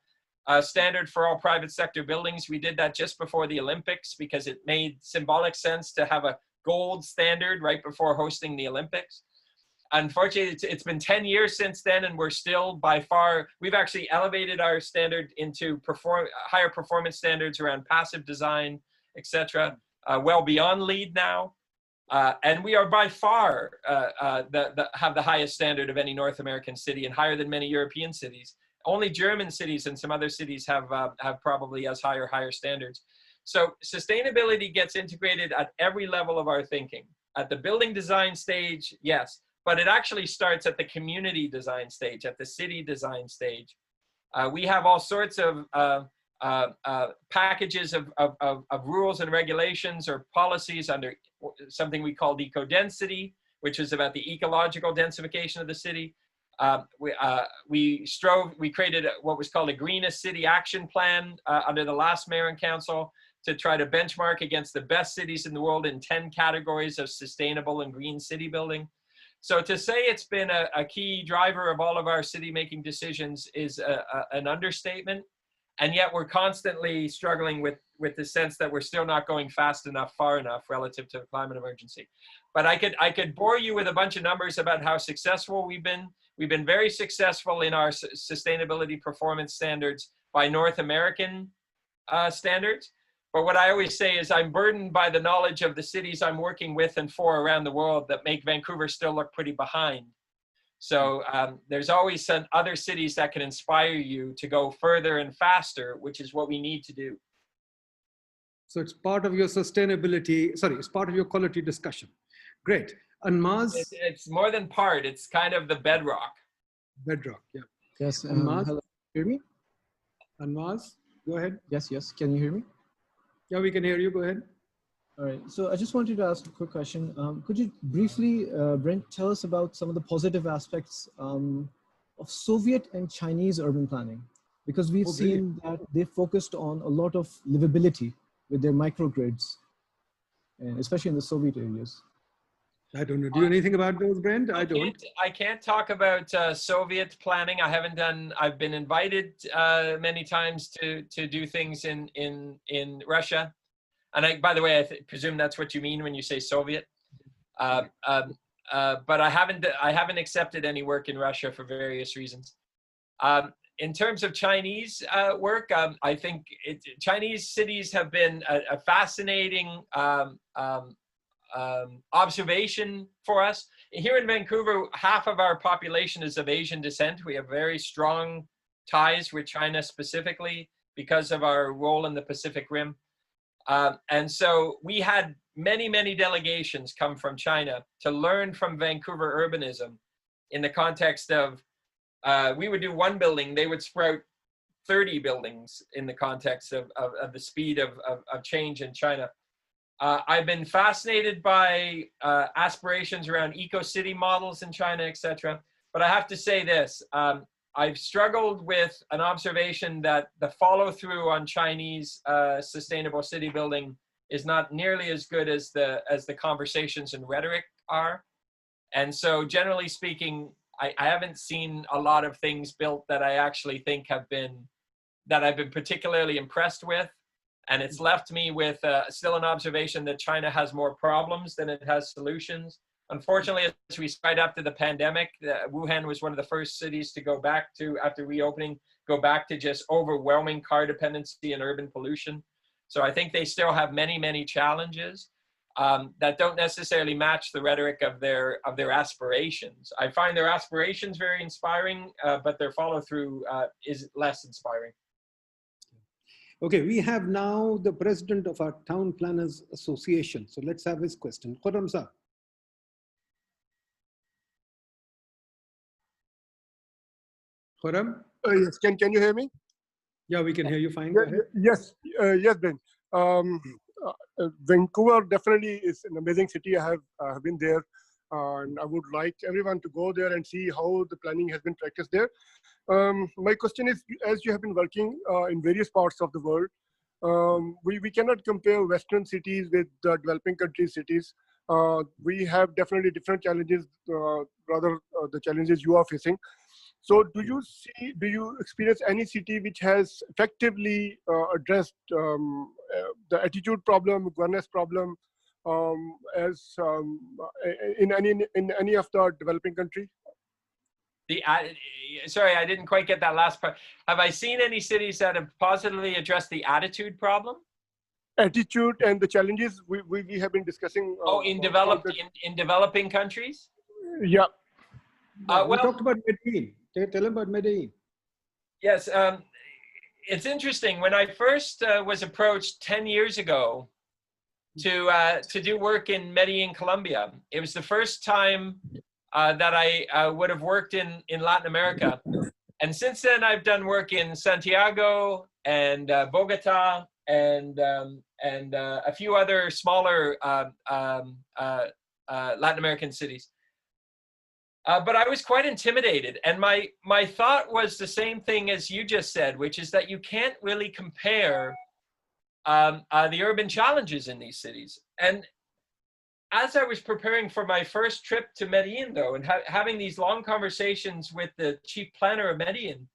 standard for all private sector buildings. We did that just before the Olympics because it made symbolic sense to have a gold standard right before hosting the Olympics. Unfortunately, it's been 10 years since then, and we're still by far, we've actually elevated our standard into higher performance standards around passive design, etc., well beyond LEED now. And we are by far have the highest standard of any North American city and higher than many European cities. Only German cities and some other cities have probably as higher standards. So sustainability gets integrated at every level of our thinking. At the building design stage, yes. But it actually starts at the community design stage, at the city design stage. We have all sorts of packages of rules and regulations or policies under something we called eco-density, which is about the ecological densification of the city. We created what was called a Greenest City Action Plan under the last mayor and council to try to benchmark against the best cities in the world in 10 categories of sustainable and green city building. So to say it's been a key driver of all of our city-making decisions is an understatement. And yet we're constantly struggling with the sense that we're still not going fast enough, far enough relative to the climate emergency. But I could bore you with a bunch of numbers about how successful we've been. We've been very successful in our sustainability performance standards by North American standards. But what I always say is I'm burdened by the knowledge of the cities I'm working with and for around the world that make Vancouver still look pretty behind. So there's always some other cities that can inspire you to go further and faster, which is what we need to do. So it's part of your sustainability, sorry, it's part of your quality discussion. Great. And Maz? It's more than part, it's kind of the bedrock. Bedrock, yeah. Yes, hello, hear me? And Maz, go ahead. Yes, can you hear me? Yeah, we can hear you. Go ahead. All right. So I just wanted to ask a quick question. Could you briefly, Brent, tell us about some of the positive aspects of Soviet and Chinese urban planning? Because we've seen that they focused on a lot of livability with their microgrids, and especially in the Soviet areas. I don't know. Do you know anything about those, Brent? I don't. I can't talk about Soviet planning. I've been invited many times to do things in Russia. And by the way, I presume that's what you mean when you say Soviet. But I haven't accepted any work in Russia for various reasons. In terms of Chinese work, I think Chinese cities have been a fascinating observation for us. Here in Vancouver, half of our population is of Asian descent. We have very strong ties with China specifically because of our role in the Pacific Rim. And so we had many delegations come from China to learn from Vancouver urbanism in the context of, we would do one building, they would sprout 30 buildings in the context of the speed of change in China. I've been fascinated by aspirations around eco-city models in China, etc. But I have to say this, I've struggled with an observation that the follow-through on Chinese sustainable city building is not nearly as good as the conversations and rhetoric are. And so generally speaking, I haven't seen a lot of things built that I actually think that I've been particularly impressed with. And it's left me with still an observation that China has more problems than it has solutions. Unfortunately, as we right after the pandemic, Wuhan was one of the first cities to go back to, after reopening, go back to just overwhelming car dependency and urban pollution. So I think they still have many, many challenges that don't necessarily match the rhetoric of their aspirations. I find their aspirations very inspiring, but their follow through is less inspiring. Okay, we have now the president of our Town Planners Association. So let's have his question. Khurram sir. Khurram? Yes, can you hear me? Yeah, we can hear you fine. Go ahead. Yes, yes, Ben. Vancouver definitely is an amazing city. I have been there, and I would like everyone to go there and see how the planning has been practiced there. My question is, as you have been working in various parts of the world, we cannot compare Western cities with developing country cities. We have definitely different challenges, rather the challenges you are facing. So do you experience any city which has effectively addressed the attitude problem, awareness problem, in any of the developing countries? Sorry, I didn't quite get that last part. Have I seen any cities that have positively addressed the attitude problem? Attitude and the challenges we have been discussing. In developing countries? Yeah. We talked about Medellin. Tell him about Medellin. Yes, it's interesting. When I first was approached 10 years ago to do work in Medellin, Colombia, it was the first time that I would have worked in Latin America. And since then, I've done work in Santiago and Bogota and a few other smaller Latin American cities. But I was quite intimidated. And my thought was the same thing as you just said, which is that you can't really compare the urban challenges in these cities. And as I was preparing for my first trip to Medellin, though, and having these long conversations with the chief planner of Medellin,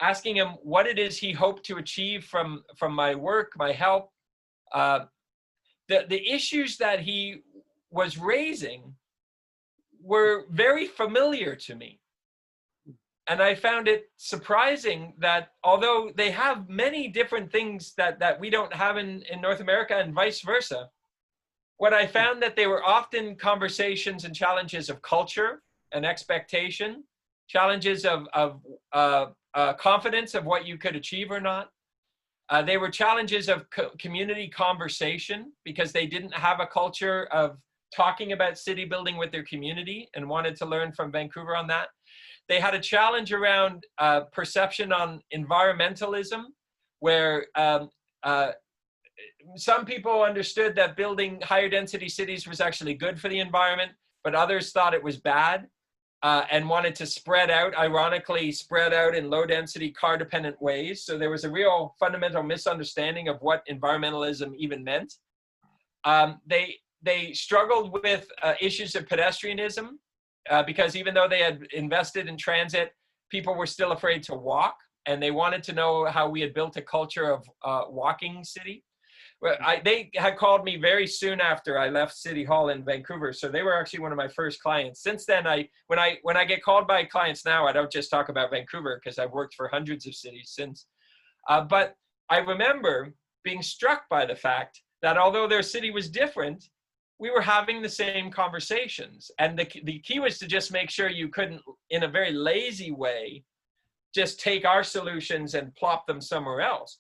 asking him what it is he hoped to achieve from my work, my help, the issues that he was raising were very familiar to me. And I found it surprising that although they have many different things that we don't have in North America and vice versa, what I found that they were often conversations and challenges of culture and expectation, challenges of confidence of what you could achieve or not. They were challenges of community conversation because they didn't have a culture of talking about city building with their community and wanted to learn from Vancouver on that. They had a challenge around perception on environmentalism, where some people understood that building higher density cities was actually good for the environment, but others thought it was bad and wanted to spread out, ironically spread out in low density car dependent ways. So there was a real fundamental misunderstanding of what environmentalism even meant. They struggled with issues of pedestrianism because even though they had invested in transit, people were still afraid to walk, and they wanted to know how we had built a culture of walking city. They had called me very soon after I left City Hall in Vancouver, so they were actually one of my first clients. Since then, when I get called by clients now, I don't just talk about Vancouver because I've worked for hundreds of cities since. But I remember being struck by the fact that although their city was different, we were having the same conversations. And the key was to just make sure you couldn't, in a very lazy way, just take our solutions and plop them somewhere else.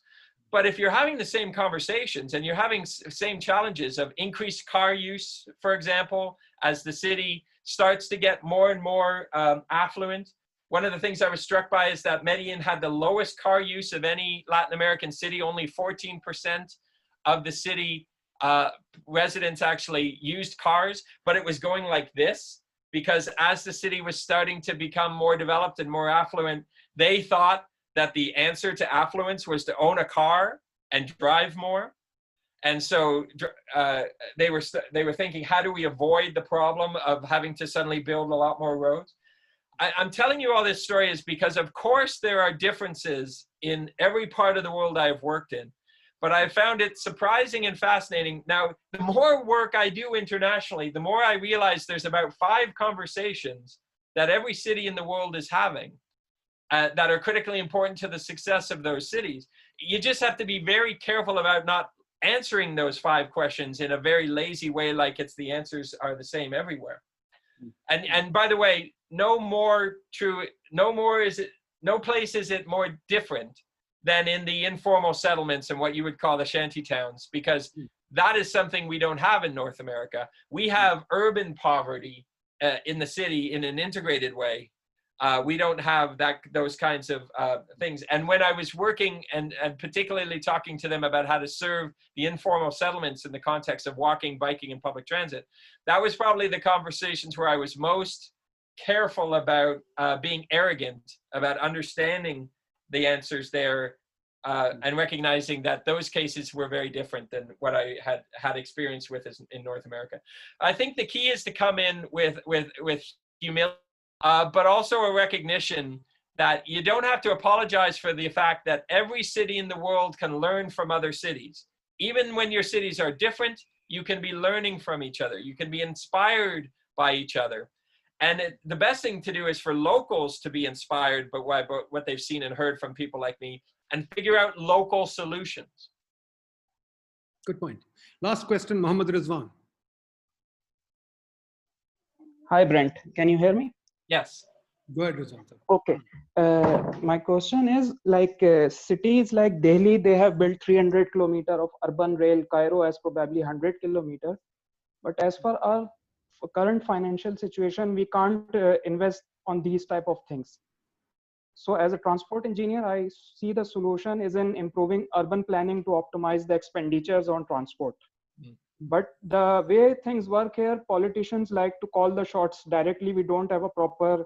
But if you're having the same conversations and you're having same challenges of increased car use, for example, as the city starts to get more and more affluent, one of the things I was struck by is that Medellin had the lowest car use of any Latin American city. Only 14% of the city residents actually used cars, but it was going like this because as the city was starting to become more developed and more affluent, they thought that the answer to affluence was to own a car and drive more. And so they were thinking, how do we avoid the problem of having to suddenly build a lot more roads? I'm telling you all this story is because, of course, there are differences in every part of the world I have worked in. but I found it surprising and fascinating. Now, the more work I do internationally, the more I realize there's about 5 conversations that every city in the world is having that are critically important to the success of those cities. You just have to be very careful about not answering those 5 questions in a very lazy way, like it's the answers are the same everywhere. And by the way, no place is it more different than in the informal settlements and what you would call the shanty towns, because that is something we don't have in North America. We have urban poverty in the city in an integrated way. We don't have those kinds of things. And when I was working and particularly talking to them about how to serve the informal settlements in the context of walking, biking, and public transit, that was probably the conversations where I was most careful about being arrogant, about understanding the answers there, and recognizing that those cases were very different than what I had experience with in North America. I think the key is to come in with humility, but also a recognition that you don't have to apologize for the fact that every city in the world can learn from other cities. Even when your cities are different, you can be learning from each other. You can be inspired by each other. And the best thing to do is for locals to be inspired by what they've seen and heard from people like me and figure out local solutions. Good point. Last question, Mohammed Rizwan. Hi, Brent. Can you hear me? Yes. Go ahead, Rizwan. Okay. My question is, like cities like Delhi, they have built 300 kilometers of urban rail. Cairo has probably 100 kilometers. But as for our current financial situation, we can't invest on these type of things. So as a transport engineer, I see the solution is in improving urban planning to optimize the expenditures on transport. But the way things work here, politicians like to call the shots directly. We don't have a proper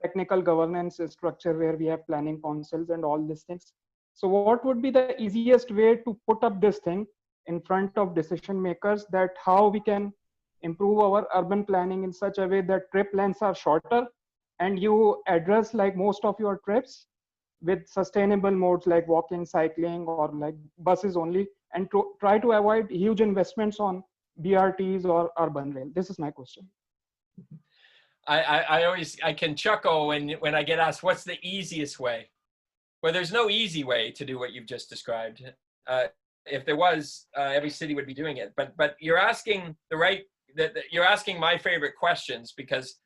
technical governance structure where we have planning councils and all these things. So what would be the easiest way to put up this thing in front of decision makers, that how we can improve our urban planning in such a way that trip lengths are shorter and you address like most of your trips with sustainable modes like walking, cycling, or like buses only, and to try to avoid huge investments on BRTs or urban rail? This is my question. I can chuckle when I get asked what's the easiest way. Well, there's no easy way to do what you've just described. If there was, every city would be doing it. But you're asking you're asking my favorite questions, because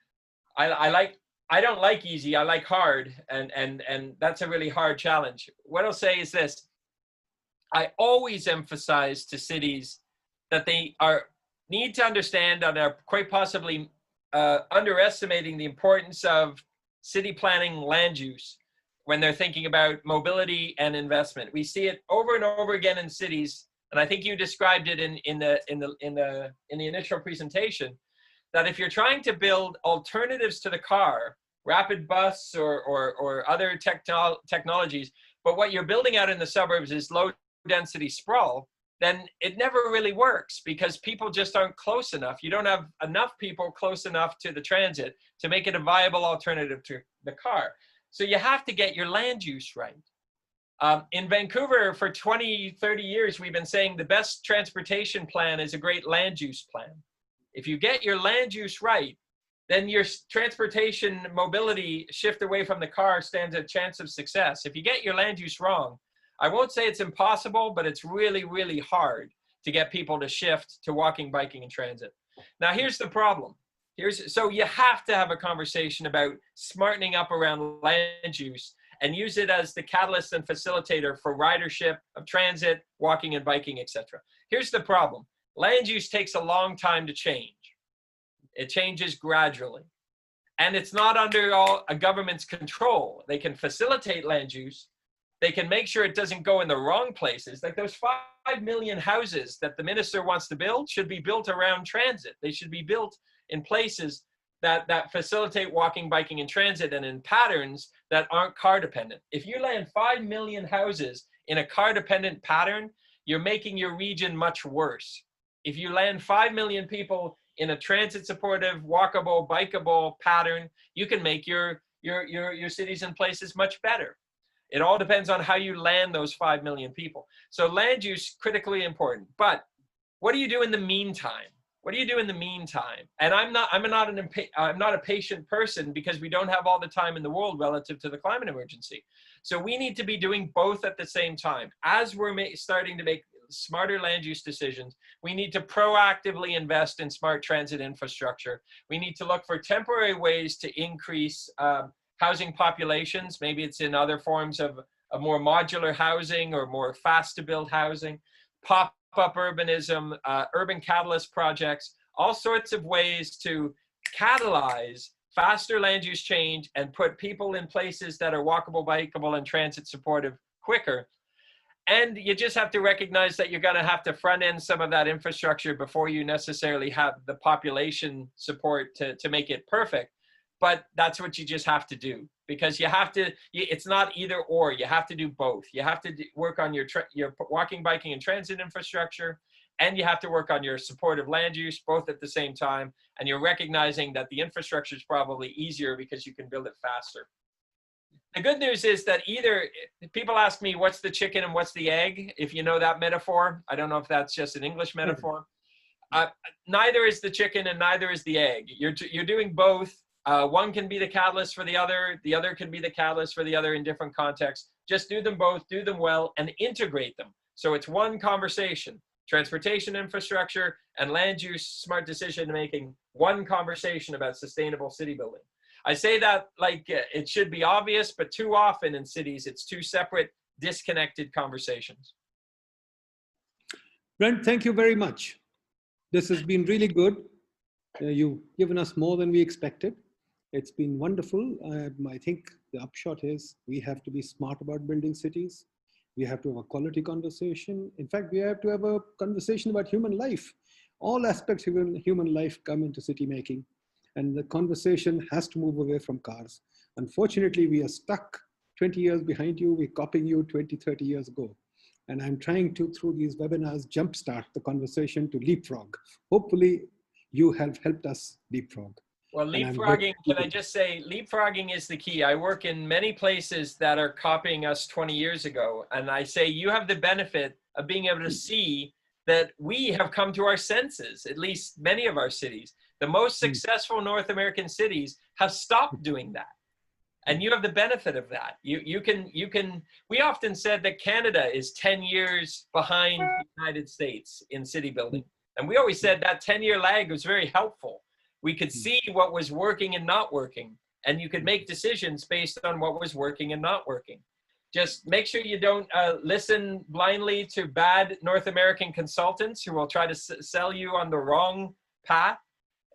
I don't like easy, I like hard, and that's a really hard challenge. What I'll say is this: I always emphasize to cities that they need to understand and are quite possibly underestimating the importance of city planning land use when they're thinking about mobility and investment. We see it over and over again in cities, and I think you described it in the initial presentation, that if you're trying to build alternatives to the car, rapid bus or other technologies, but what you're building out in the suburbs is low density sprawl, then it never really works, because people just aren't close enough. You don't have enough people close enough to the transit to make it a viable alternative to the car. So you have to get your land use right. In Vancouver for 20, 30 years, we've been saying the best transportation plan is a great land use plan. If you get your land use right, then your transportation mobility shift away from the car stands a chance of success. If you get your land use wrong, I won't say it's impossible, but it's really, really hard to get people to shift to walking, biking, and transit. Now, here's the problem. So you have to have a conversation about smartening up around land use and use it as the catalyst and facilitator for ridership of transit, walking and biking, etc. Here's the problem. Land use takes a long time to change. It changes gradually. And it's not under a government's control. They can facilitate land use. They can make sure it doesn't go in the wrong places. Like those 5 million houses that the minister wants to build should be built around transit. They should be built in places that facilitate walking, biking, and transit, and in patterns that aren't car dependent. If you land 5 million houses in a car dependent pattern, you're making your region much worse. If you land 5 million people in a transit supportive, walkable, bikeable pattern, you can make your cities and places much better. It all depends on how you land those 5 million people. So land use, critically important. But what do you do in the meantime? What do you do in the meantime? And I'm not a patient person, because we don't have all the time in the world relative to the climate emergency. So we need to be doing both at the same time. As we're starting to make smarter land use decisions, we need to proactively invest in smart transit infrastructure. We need to look for temporary ways to increase housing populations. Maybe it's in other forms of more modular housing or more fast to build housing, pop-up urbanism, urban catalyst projects, all sorts of ways to catalyze faster land use change and put people in places that are walkable, bikeable, and transit supportive quicker. And you just have to recognize that you're going to have to front end some of that infrastructure before you necessarily have the population support to make it perfect. But that's what you just have to do, because you have to, it's not either or, you have to do both. You have to work on your walking, biking, and transit infrastructure, and you have to work on your supportive land use, both at the same time. And you're recognizing that the infrastructure is probably easier because you can build it faster. The good news is that people ask me, what's the chicken and what's the egg? If you know that metaphor, I don't know if that's just an English metaphor. Neither is the chicken and neither is the egg. You're doing both. One can be the catalyst for the other can be the catalyst for the other in different contexts. Just do them both, do them well, and integrate them. So it's one conversation. Transportation infrastructure and land use smart decision making, one conversation about sustainable city building. I say that like it should be obvious, but too often in cities, it's two separate, disconnected conversations. Brent, thank you very much. This has been really good. You've given us more than we expected. It's been wonderful. I think the upshot is we have to be smart about building cities. We have to have a quality conversation. In fact, we have to have a conversation about human life. All aspects of human life come into city making, and the conversation has to move away from cars. Unfortunately, we are stuck 20 years behind you. We're copying you 20, 30 years ago. And I'm trying to, through these webinars, jumpstart the conversation to leapfrog. Hopefully, you have helped us leapfrog. Well, leapfrogging, can I just say, leapfrogging is the key. I work in many places that are copying us 20 years ago. And I say, you have the benefit of being able to see that we have come to our senses, at least many of our cities. The most successful North American cities have stopped doing that. And you have the benefit of that. We often said that Canada is 10 years behind the United States in city building. And we always said that 10-year lag was very helpful. We could see what was working and not working, and you could make decisions based on what was working and not working. Just make sure you don't listen blindly to bad North American consultants who will try to sell you on the wrong path.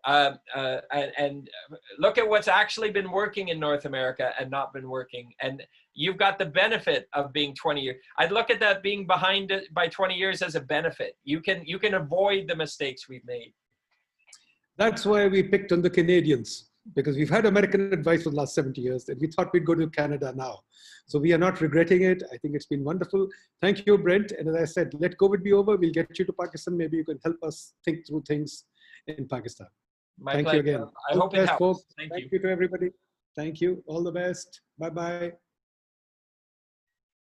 And look at what's actually been working in North America and not been working. And you've got the benefit of being 20 years. I'd look at that being behind it by 20 years as a benefit. You can avoid the mistakes we've made. That's why we picked on the Canadians, because we've had American advice for the last 70 years and we thought we'd go to Canada now. So we are not regretting it. I think it's been wonderful. Thank you, Brent. And as I said, let COVID be over. We'll get you to Pakistan. Maybe you can help us think through things in Pakistan. My Thank you again. I hope it helps. Folks. Thank you. Thank you to everybody. Thank you. All the best. Bye-bye.